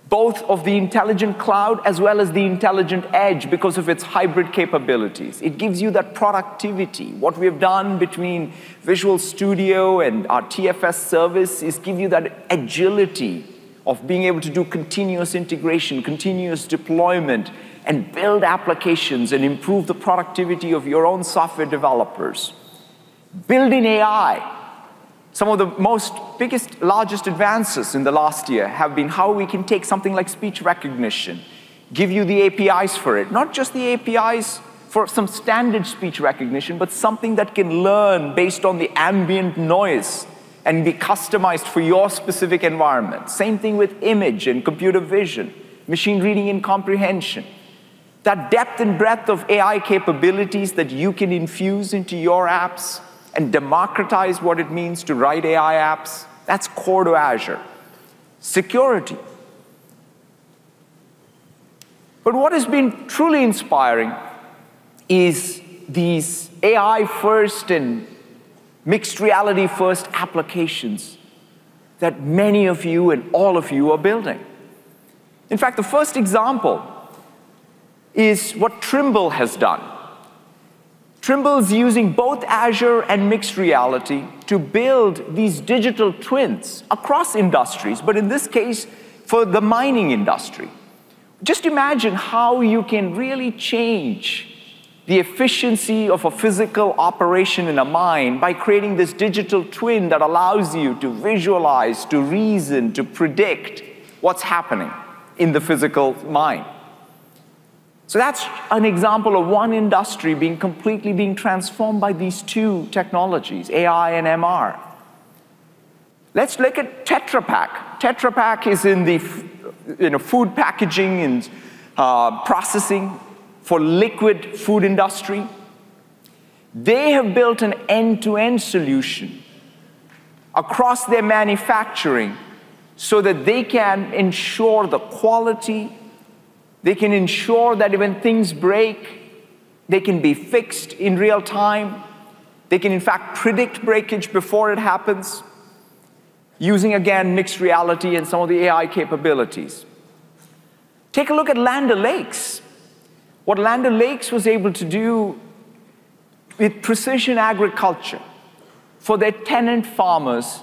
both of the intelligent cloud as well as the intelligent edge because of its hybrid capabilities. It gives you that productivity. What we have done between Visual Studio and our TFS service is give you that agility of being able to do continuous integration, continuous deployment, and build applications and improve the productivity of your own software developers. Building AI. Some of the largest advances in the last year have been how we can take something like speech recognition, give you the APIs for it, not just the APIs for some standard speech recognition, but something that can learn based on the ambient noise and be customized for your specific environment. Same thing with image and computer vision, machine reading and comprehension. That depth and breadth of AI capabilities that you can infuse into your apps and democratize what it means to write AI apps, that's core to Azure. Security. But what has been truly inspiring is these AI-first and mixed reality-first applications that many of you and all of you are building. In fact, the first example is what Trimble has done. Trimble's using both Azure and mixed reality to build these digital twins across industries, but in this case, for the mining industry. Just imagine how you can really change the efficiency of a physical operation in a mine by creating this digital twin that allows you to visualize, to reason, to predict what's happening in the physical mine. So that's an example of one industry completely being transformed by these two technologies, AI and MR. Let's look at Tetra Pak. Tetra Pak is in the food packaging and processing, for liquid food industry. They have built an end-to-end solution across their manufacturing so that they can ensure the quality, they can ensure that when things break, they can be fixed in real time. They can, in fact, predict breakage before it happens, using, again, mixed reality and some of the AI capabilities. Take a look at Land O'Lakes. What Land O'Lakes was able to do with precision agriculture for their tenant farmers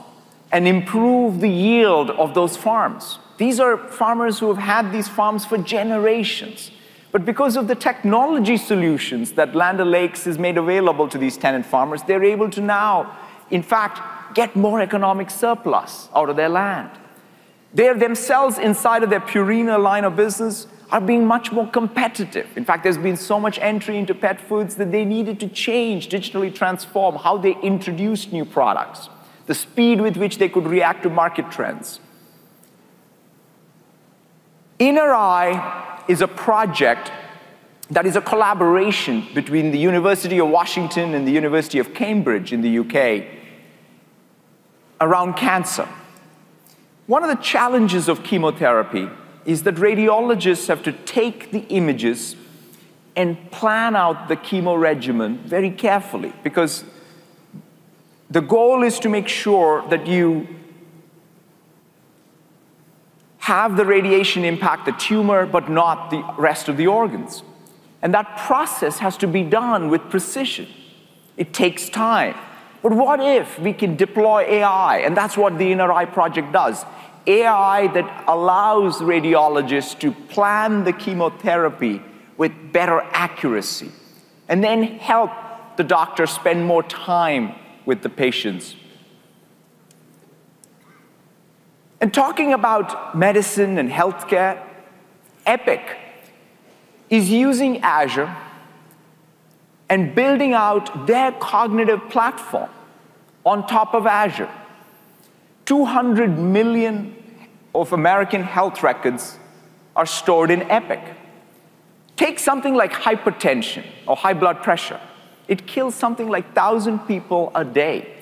and improve the yield of those farms. These are farmers who have had these farms for generations. But because of the technology solutions that Land O'Lakes has made available to these tenant farmers, they're able to now, in fact, get more economic surplus out of their land. They themselves, inside of their Purina line of business, are being much more competitive. In fact, there's been so much entry into pet foods that they needed to change, digitally transform how they introduced new products, the speed with which they could react to market trends. Inner Eye is a project that is a collaboration between the University of Washington and the University of Cambridge in the UK around cancer. One of the challenges of chemotherapy is that radiologists have to take the images and plan out the chemo regimen very carefully, because the goal is to make sure that you have the radiation impact the tumor, but not the rest of the organs. And that process has to be done with precision. It takes time. But what if we can deploy AI? And that's what the Inner Eye project does. AI that allows radiologists to plan the chemotherapy with better accuracy, and then help the doctor spend more time with the patients. And talking about medicine and healthcare, Epic is using Azure and building out their cognitive platform on top of Azure. 200 million of American health records are stored in Epic. Take something like hypertension or high blood pressure. It kills something like 1,000 people a day.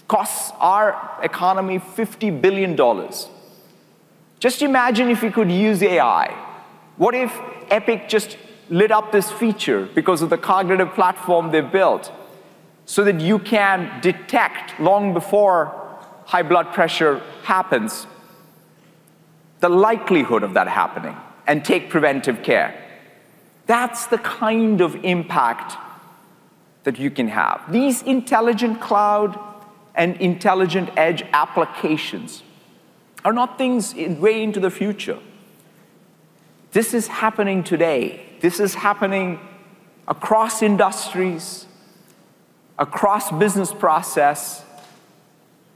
Costs our economy $50 billion. Just imagine if we could use AI. What if Epic just lit up this feature because of the cognitive platform they've built, so that you can detect long before high blood pressure happens the likelihood of that happening and take preventive care. That's the kind of impact that you can have. These intelligent cloud and intelligent edge applications are not things way into the future. This is happening today. This is happening across industries, across business process,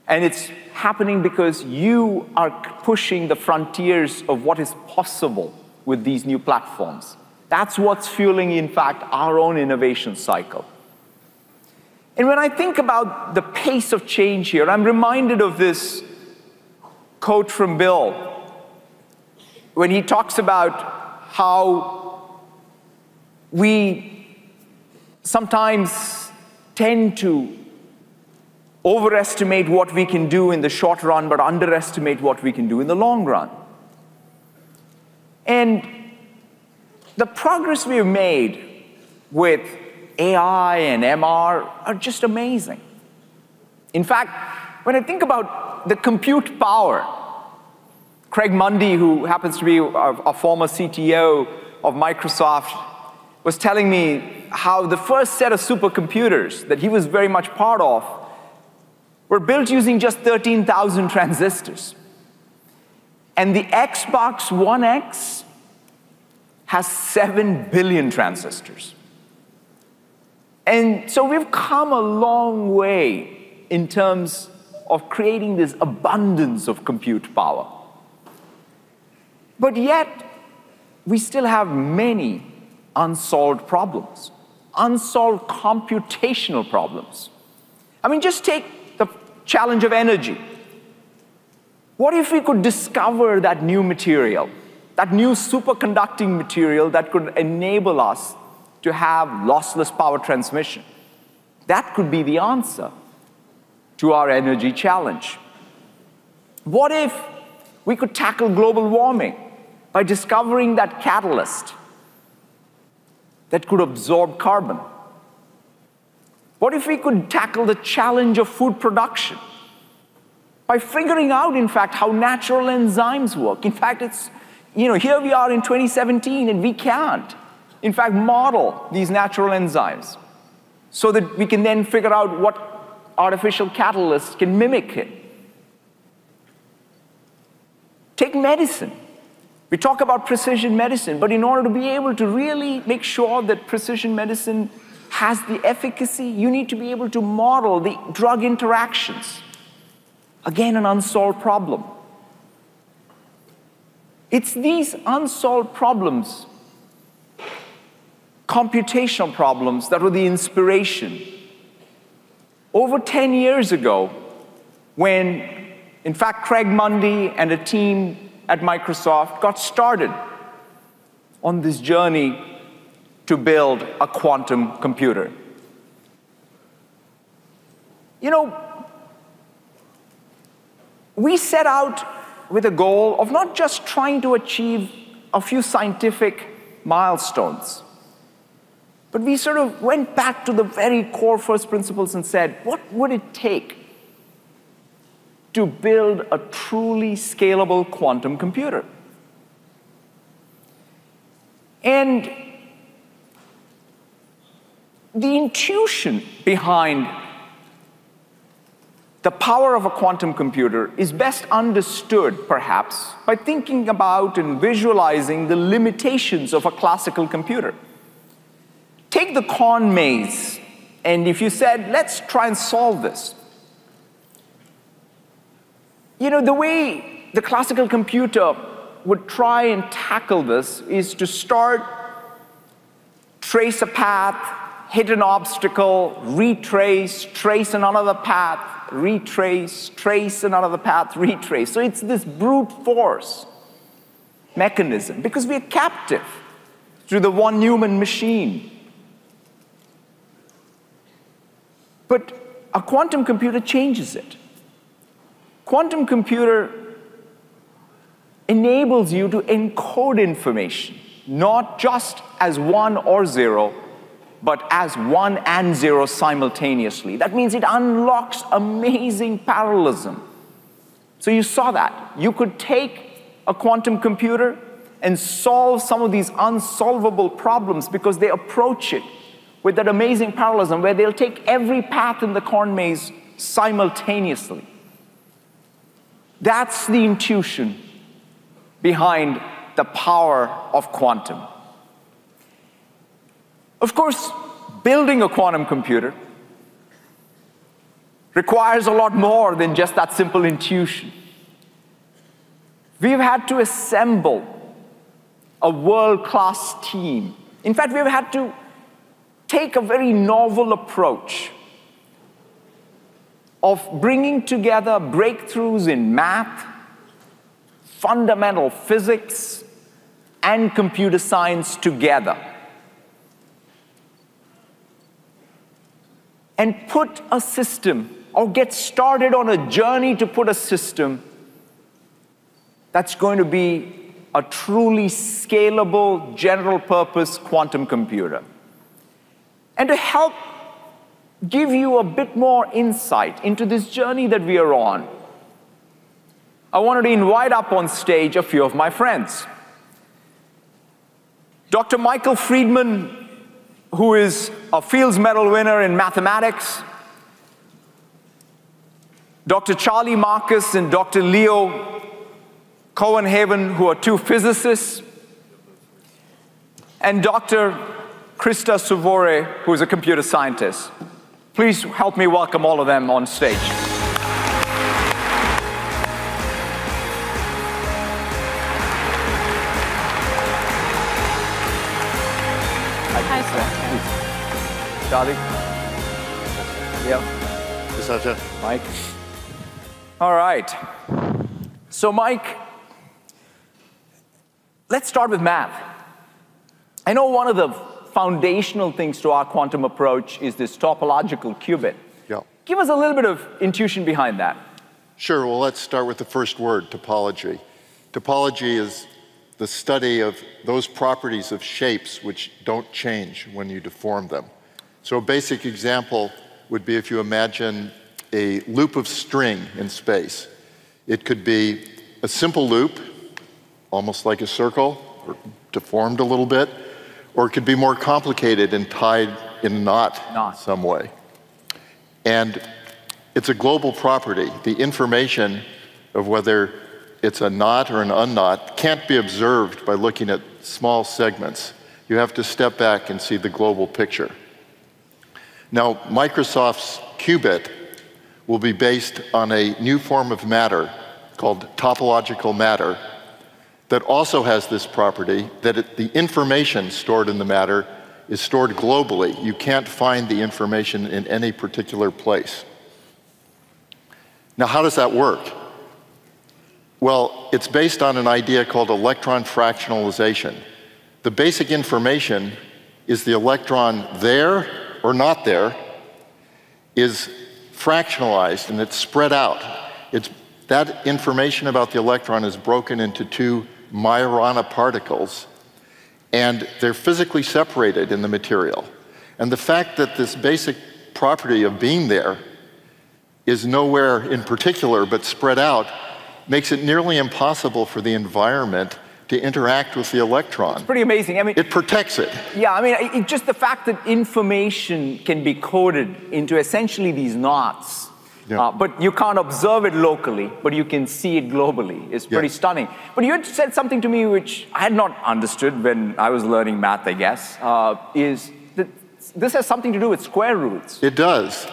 and it's happening because you are pushing the frontiers of what is possible with these new platforms. That's what's fueling, in fact, our own innovation cycle. And when I think about the pace of change here, I'm reminded of this quote from Bill when he talks about how we sometimes tend to overestimate what we can do in the short run, but underestimate what we can do in the long run. And the progress we have made with AI and MR are just amazing. In fact, when I think about the compute power, Craig Mundy, who happens to be a former CTO of Microsoft, was telling me how the first set of supercomputers that he was very much part of were built using just 13,000 transistors. And the Xbox One X has 7 billion transistors. And so we've come a long way in terms of creating this abundance of compute power. But yet, we still have many unsolved problems, unsolved computational problems. I mean, just take the challenge of energy. What if we could discover that new material, that new superconducting material that could enable us to have lossless power transmission. That could be the answer to our energy challenge. What if we could tackle global warming by discovering that catalyst that could absorb carbon? What if we could tackle the challenge of food production by figuring out, in fact, how natural enzymes work? In fact, here we are in 2017 and we can't, in fact, model these natural enzymes so that we can then figure out what artificial catalysts can mimic it. Take medicine. We talk about precision medicine, but in order to be able to really make sure that precision medicine has the efficacy, you need to be able to model the drug interactions. Again, an unsolved problem. It's these unsolved problems, computational problems, that were the inspiration. Over 10 years ago, when, in fact, Craig Mundy and a team at Microsoft got started on this journey to build a quantum computer. We set out with a goal of not just trying to achieve a few scientific milestones, but we sort of went back to the very core first principles and said, what would it take to build a truly scalable quantum computer? And the intuition behind the power of a quantum computer is best understood, perhaps, by thinking about and visualizing the limitations of a classical computer. Take the corn maze, and if you said, let's try and solve this. The way the classical computer would try and tackle this is to start, trace a path, hit an obstacle, retrace, trace another path, retrace, trace another path, retrace. So it's this brute force mechanism, because we are captive to the one human machine. But a quantum computer changes it. Quantum computer enables you to encode information, not just as 1 or 0, but as 1 and 0 simultaneously. That means it unlocks amazing parallelism. So you saw that. You could take a quantum computer and solve some of these unsolvable problems because they approach it with that amazing parallelism where they'll take every path in the corn maze simultaneously. That's the intuition behind the power of quantum. Of course, building a quantum computer requires a lot more than just that simple intuition. We've had to assemble a world-class team. In fact, we've had to take a very novel approach of bringing together breakthroughs in math, fundamental physics, and computer science together, and put a system, or get started on a journey to put a system that's going to be a truly scalable, general-purpose quantum computer. And to help give you a bit more insight into this journey that we are on, I wanted to invite up on stage a few of my friends. Dr. Michael Friedman, who is a Fields Medal winner in mathematics, Dr. Charlie Marcus and Dr. Leo Cohenhaven, who are two physicists, and Dr. Krista Suvore, who is a computer scientist. Please help me welcome all of them on stage. Hi, sir. Charlie? Yeah. Satya. Mike? All right. So, Mike, let's start with math. I know one of the foundational things to our quantum approach is this topological qubit. Yeah. Give us a little bit of intuition behind that. Sure. Well, let's start with the first word, topology. Topology is the study of those properties of shapes which don't change when you deform them. So a basic example would be if you imagine a loop of string in space. It could be a simple loop, almost like a circle, or deformed a little bit, or it could be more complicated and tied in a knot in some way. And it's a global property. The information of whether it's a knot or an unknot can't be observed by looking at small segments. You have to step back and see the global picture. Now, Microsoft's qubit will be based on a new form of matter called topological matter that also has this property that the information stored in the matter is stored globally. You can't find the information in any particular place. Now, how does that work? Well, it's based on an idea called electron fractionalization. The basic information is the electron there or not there is fractionalized and it's spread out. That information about the electron is broken into two Majorana particles, and they're physically separated in the material. And the fact that this basic property of being there is nowhere in particular but spread out makes it nearly impossible for the environment to interact with the electron. It's pretty amazing. I mean, it protects it. Yeah, I mean, just the fact that information can be coded into essentially these knots, but you can't observe it locally, but you can see it globally is pretty stunning. But you had said something to me which I had not understood when I was learning math, I guess, is that this has something to do with square roots. It does.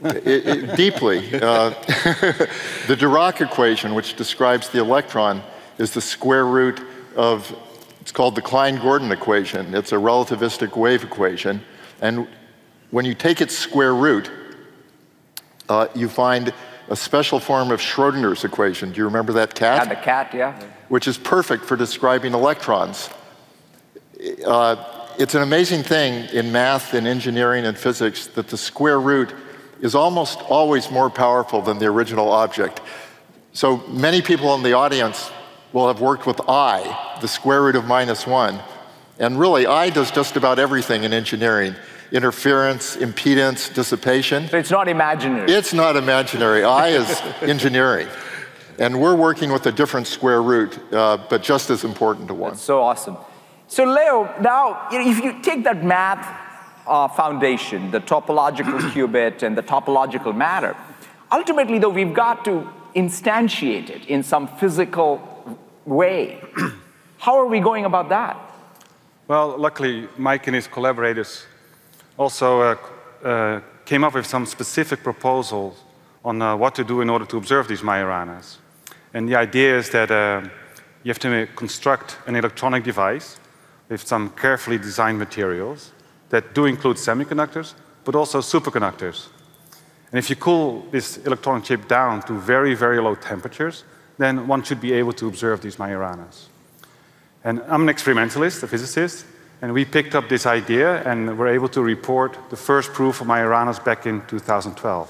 Deeply. The Dirac equation, which describes the electron, is the square root of, it's called the Klein-Gordon equation. It's a relativistic wave equation. And when you take its square root, you find a special form of Schrodinger's equation. Do you remember that cat? Yeah, the cat, yeah. Which is perfect for describing electrons. It's an amazing thing in math and engineering and physics that the square root is almost always more powerful than the original object. So many people in the audience will have worked with I, the square root of -1. And really, I does just about everything in engineering. Interference, impedance, dissipation. So it's not imaginary. It's not imaginary. I is engineering. And we're working with a different square root, but just as important to one. That's so awesome. So Leo, now, if you take that math foundation, the topological qubit and the topological matter, ultimately, though, we've got to instantiate it in some physical way. How are we going about that? Well, luckily, Mike and his collaborators also came up with some specific proposals on what to do in order to observe these Majoranas. And the idea is that you have to construct an electronic device with some carefully designed materials that do include semiconductors, but also superconductors. And if you cool this electronic chip down to very, very low temperatures, then one should be able to observe these Majoranas. And I'm an experimentalist, a physicist, and we picked up this idea and were able to report the first proof of Majoranas back in 2012.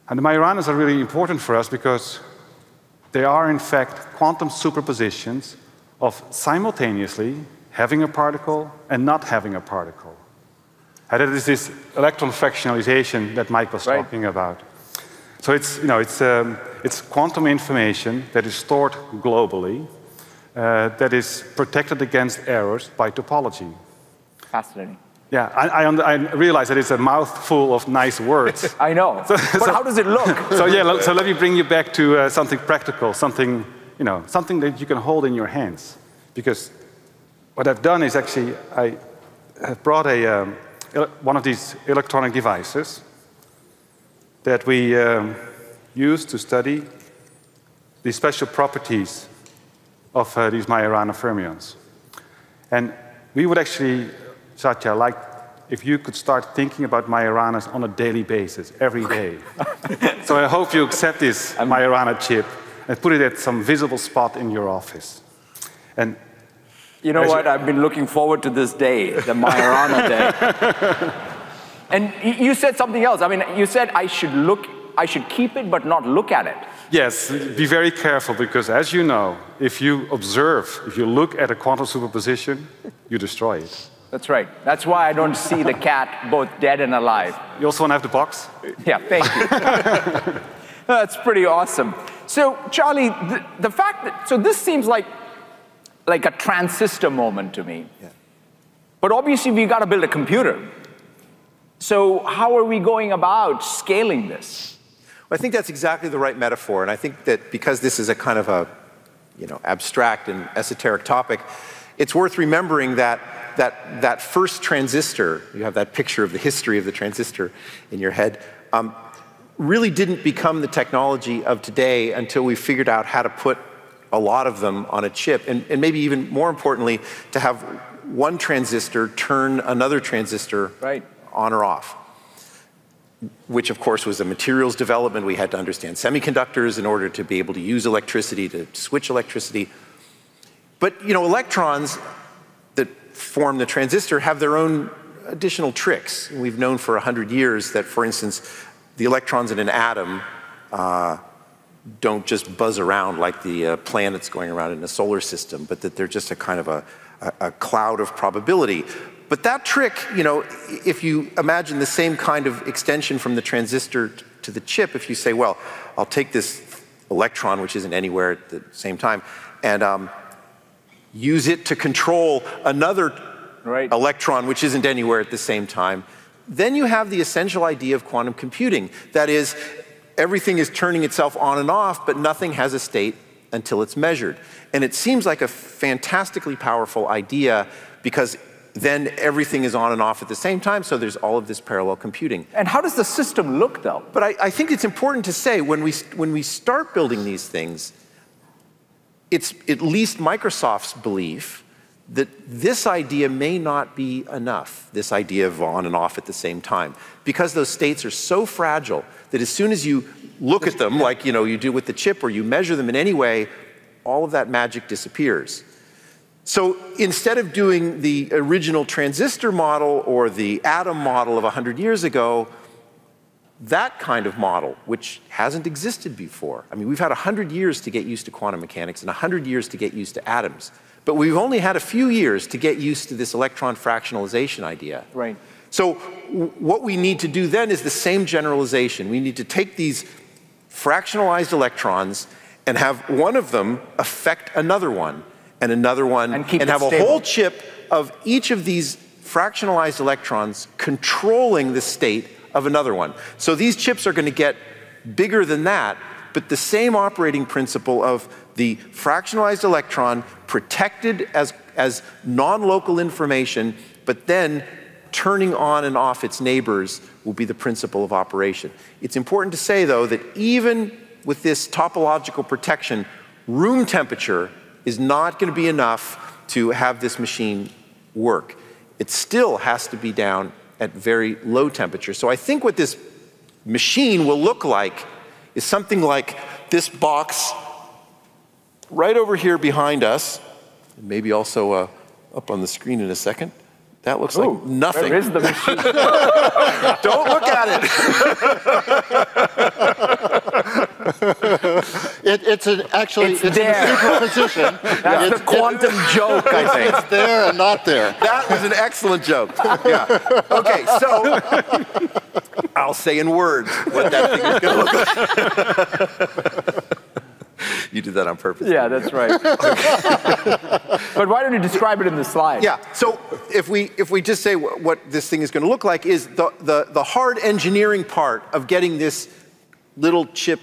And the Majoranas are really important for us because they are, in fact, quantum superpositions of simultaneously having a particle and not having a particle. And that is this electron fractionalization that Mike was talking about. So it's quantum information that is stored globally, that is protected against errors by topology. Fascinating. Yeah, I realize that it's a mouthful of nice words. I know. But how does it look? So let me bring you back to something practical, something that you can hold in your hands. Because what I've done is actually I have brought one of these electronic devices that we use to study the special properties of these Majorana fermions. And we would actually, Satya, like if you could start thinking about Majoranas on a daily basis, every day. So I hope you accept this Majorana chip and put it at some visible spot in your office. And you know what? I've been looking forward to this day, the Majorana day. And you said something else. I mean, you said I should keep it but not look at it. Yes, be very careful, because as you know, if you observe, if you look at a quantum superposition, you destroy it. That's right. That's why I don't see the cat both dead and alive. You also want to have the box? Yeah, thank you. That's pretty awesome. So, Charlie, the fact that, so this seems like a transistor moment to me. Yeah. But obviously, we've got to build a computer. So how are we going about scaling this? Well, I think that's exactly the right metaphor. And I think that because this is a kind of a abstract and esoteric topic, it's worth remembering that first transistor, you have that picture of the history of the transistor in your head, really didn't become the technology of today until we figured out how to put a lot of them on a chip. And maybe even more importantly, to have one transistor turn another transistor on or off, which of course was a materials development. We had to understand semiconductors in order to be able to use electricity, to switch electricity. But electrons that form the transistor have their own additional tricks. We've known for 100 years that, for instance, the electrons in an atom don't just buzz around like the planets going around in a solar system, but that they're just a kind of a cloud of probability. But that trick, if you imagine the same kind of extension from the transistor to the chip, if you say, well, I'll take this electron, which isn't anywhere at the same time, and use it to control another electron, which isn't anywhere at the same time, then you have the essential idea of quantum computing. That is, everything is turning itself on and off, but nothing has a state until it's measured. And it seems like a fantastically powerful idea, because then everything is on and off at the same time, so there's all of this parallel computing. And how does the system look, though? But I think it's important to say, when we start building these things, it's at least Microsoft's belief that this idea may not be enough, this idea of on and off at the same time, because those states are so fragile that as soon as you look at them, like you do with the chip, or you measure them in any way, all of that magic disappears. So instead of doing the original transistor model or the atom model of 100 years ago, that kind of model, which hasn't existed before. I mean, we've had 100 years to get used to quantum mechanics and 100 years to get used to atoms. But we've only had a few years to get used to this electron fractionalization idea. Right. So what we need to do then is the same generalization. We need to take these fractionalized electrons and have one of them affect another one, and another one, and have a whole chip of each of these fractionalized electrons controlling the state of another one. So these chips are going to get bigger than that, but the same operating principle of the fractionalized electron protected as non-local information, but then turning on and off its neighbors will be the principle of operation. It's important to say, though, that even with this topological protection, room temperature is not going to be enough to have this machine work. It still has to be down at very low temperature. So I think what this machine will look like is something like this box right over here behind us, and maybe also up on the screen in a second. That looks like nothing. Where is the machine? Don't look at it. It's actually in a superposition. That's the quantum joke, I think. It's there and not there. That was an excellent joke. Yeah. Okay, so I'll say in words what that thing is going to look like. You did that on purpose. Yeah, that's right. But why don't you describe it in the slide? Yeah, so if we just say what this thing is going to look like is the hard engineering part of getting this little chip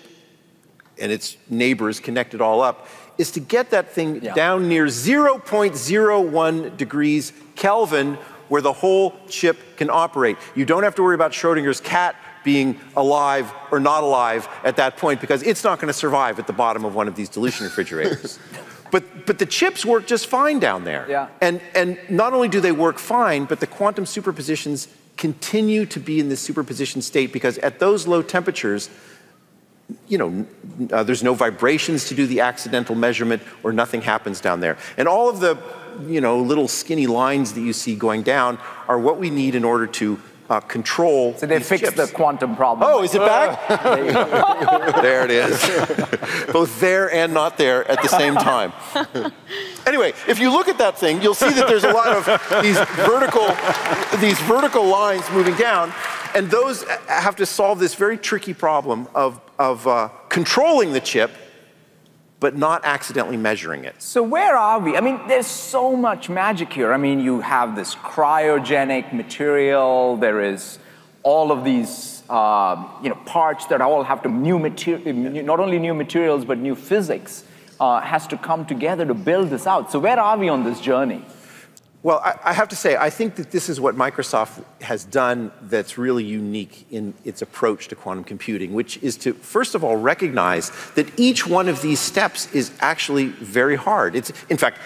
and its neighbors connected all up is to get that thing down near 0.01 degrees Kelvin where the whole chip can operate. You don't have to worry about Schrodinger's cat being alive or not alive at that point, because it's not going to survive at the bottom of one of these dilution refrigerators. But the chips work just fine down there. Yeah. And not only do they work fine, but the quantum superpositions continue to be in this superposition state, because at those low temperatures, there's no vibrations to do the accidental measurement, or nothing happens down there. And all of the little skinny lines that you see going down are what we need in order to control. So they fixed the quantum problem. Oh, is it back? There it is. Both there and not there at the same time. Anyway, if you look at that thing, you'll see that there's a lot of these vertical lines moving down, and those have to solve this very tricky problem of controlling the chip, but not accidentally measuring it. So where are we? I mean, there's so much magic here. I mean, you have this cryogenic material. There is all of these, parts that all have to not only new materials, but new physics has to come together to build this out. So where are we on this journey? Well, I have to say, I think that this is what Microsoft has done that's really unique in its approach to quantum computing, which is to, first of all, recognize that each one of these steps is actually very hard. In fact,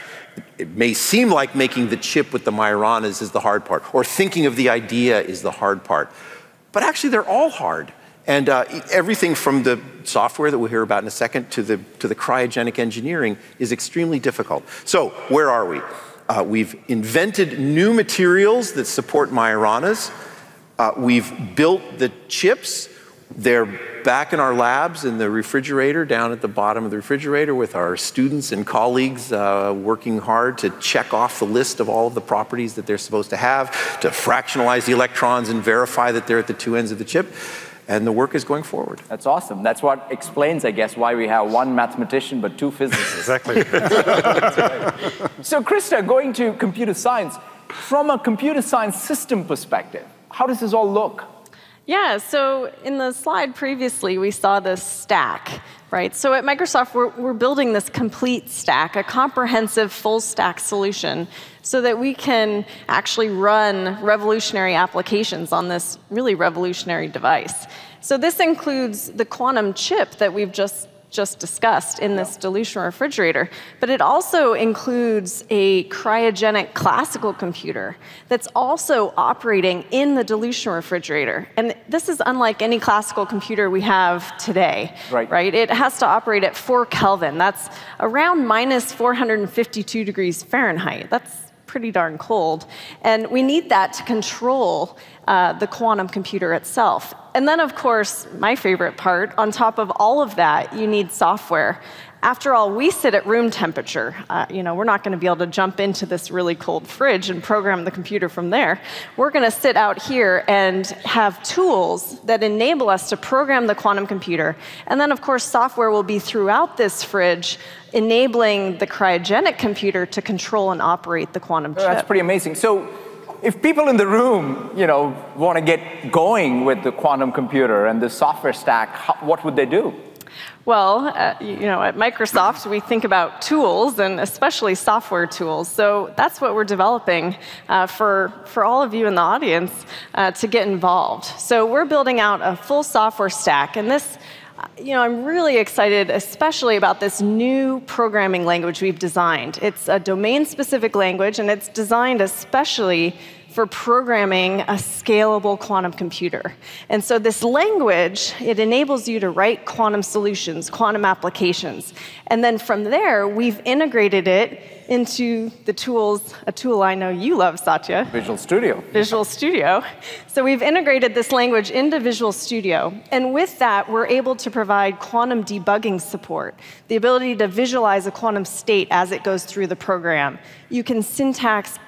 it may seem like making the chip with the Majoranas is the hard part, or thinking of the idea is the hard part. But actually, they're all hard. And everything from the software that we'll hear about in a second to the cryogenic engineering is extremely difficult. So where are we? We've invented new materials that support Majoranas. We've built the chips. They're back in our labs in the refrigerator, down at the bottom of the refrigerator with our students and colleagues working hard to check off the list of all of the properties that they're supposed to have, to fractionalize the electrons and verify that they're at the two ends of the chip. And the work is going forward. That's awesome. That's what explains, I guess, why we have one mathematician but two physicists. Exactly. So, Krista, going to computer science, from a computer science system perspective, how does this all look? Yeah, so in the slide previously, we saw this stack, right? So at Microsoft, we're building this complete stack, a comprehensive full stack solution, so that we can actually run revolutionary applications on this really revolutionary device. So this includes the quantum chip that we've just discussed in this dilution refrigerator, but it also includes a cryogenic classical computer that's also operating in the dilution refrigerator. And this is unlike any classical computer we have today, right? It has to operate at 4 Kelvin. That's around minus 452 degrees Fahrenheit. That's pretty darn cold. And we need that to control the quantum computer itself. And then, of course, my favorite part, on top of all of that, you need software. After all, we sit at room temperature. We're not going to be able to jump into this really cold fridge and program the computer from there. We're going to sit out here and have tools that enable us to program the quantum computer. And then, of course, software will be throughout this fridge, enabling the cryogenic computer to control and operate the quantum chip. That's pretty amazing. So if people in the room, want to get going with the quantum computer and the software stack, what would they do? Well, at Microsoft, we think about tools, and especially software tools. So that's what we're developing for all of you in the audience to get involved. So we're building out a full software stack, and this, I'm really excited, especially about this new programming language we've designed. It's a domain-specific language, and it's designed especially for programming a scalable quantum computer. And so this language, it enables you to write quantum solutions, quantum applications. And then from there, we've integrated it into the tools, a tool I know you love, Satya. Visual Studio. Visual Studio. So we've integrated this language into Visual Studio. And with that, we're able to provide quantum debugging support, the ability to visualize a quantum state as it goes through the program. You can syntax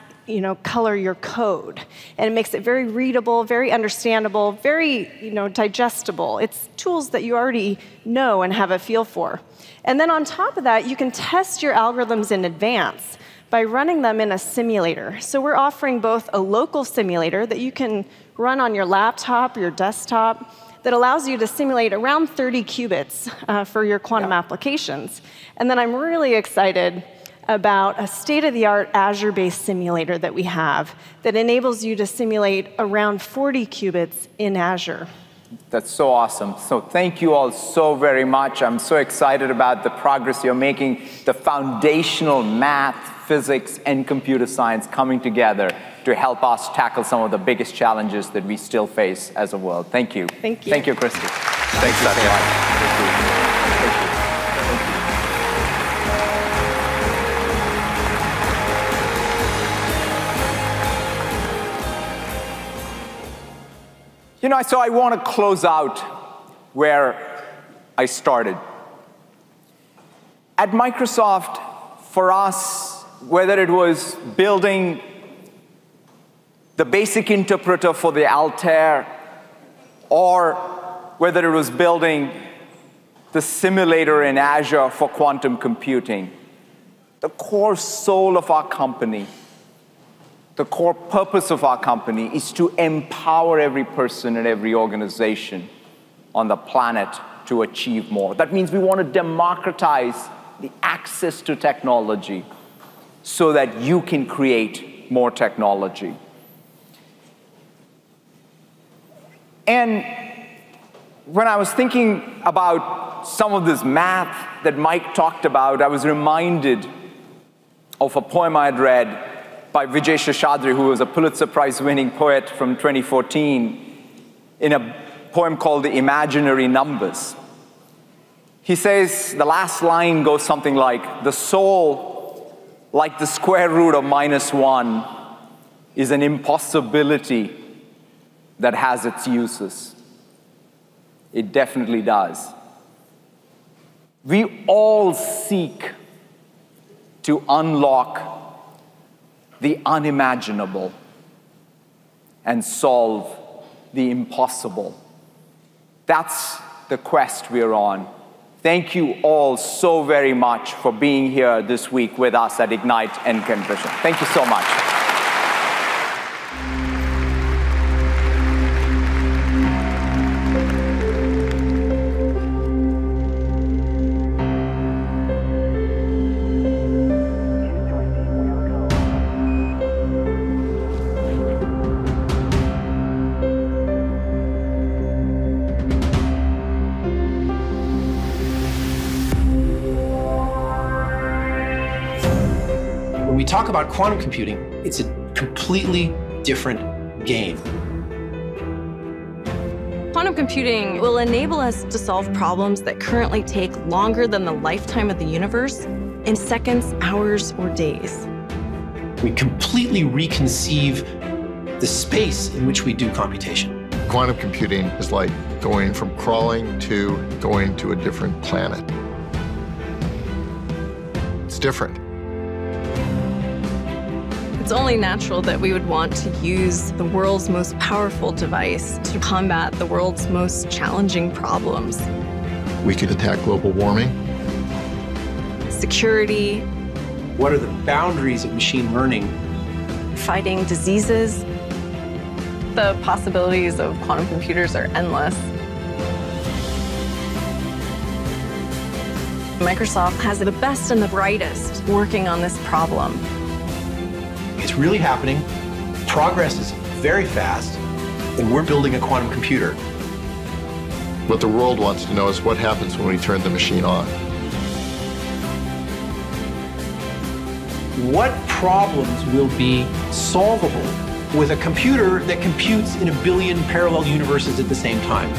color your code. And it makes it very readable, very understandable, very, digestible. It's tools that you already know and have a feel for. And then on top of that, you can test your algorithms in advance by running them in a simulator. So we're offering both a local simulator that you can run on your laptop, your desktop, that allows you to simulate around 30 qubits for your quantum applications. And then I'm really excited about a state-of-the-art Azure-based simulator that we have that enables you to simulate around 40 qubits in Azure. That's so awesome. So thank you all so very much. I'm so excited about the progress you're making, the foundational math, physics, and computer science coming together to help us tackle some of the biggest challenges that we still face as a world. Thank you. Thank you. Thank you, Christy. Thanks, Satya. So I want to close out where I started. At Microsoft, for us, whether it was building the basic interpreter for the Altair, or whether it was building the simulator in Azure for quantum computing, the core soul of our company, the core purpose of our company is to empower every person and every organization on the planet to achieve more. That means we want to democratize the access to technology so that you can create more technology. And when I was thinking about some of this math that Mike talked about, I was reminded of a poem I had read by Vijay Seshadri, who was a Pulitzer Prize-winning poet from 2014, in a poem called The Imaginary Numbers. He says, the last line goes something like, the soul, like the square root of -1, is an impossibility that has its uses. It definitely does. We all seek to unlock the unimaginable and solve the impossible. That's the quest we're on. Thank you all so very much for being here this week with us at Ignite and Convision. Thank you so much. When we talk about quantum computing, it's a completely different game. Quantum computing will enable us to solve problems that currently take longer than the lifetime of the universe in seconds, hours, or days. We completely reconceive the space in which we do computation. Quantum computing is like going from crawling to going to a different planet. It's different. It's only natural that we would want to use the world's most powerful device to combat the world's most challenging problems. We could attack global warming. Security. What are the boundaries of machine learning? Fighting diseases. The possibilities of quantum computers are endless. Microsoft has the best and the brightest working on this problem. It's really happening. Progress is very fast, and we're building a quantum computer. What the world wants to know is what happens when we turn the machine on. What problems will be solvable with a computer that computes in a billion parallel universes at the same time?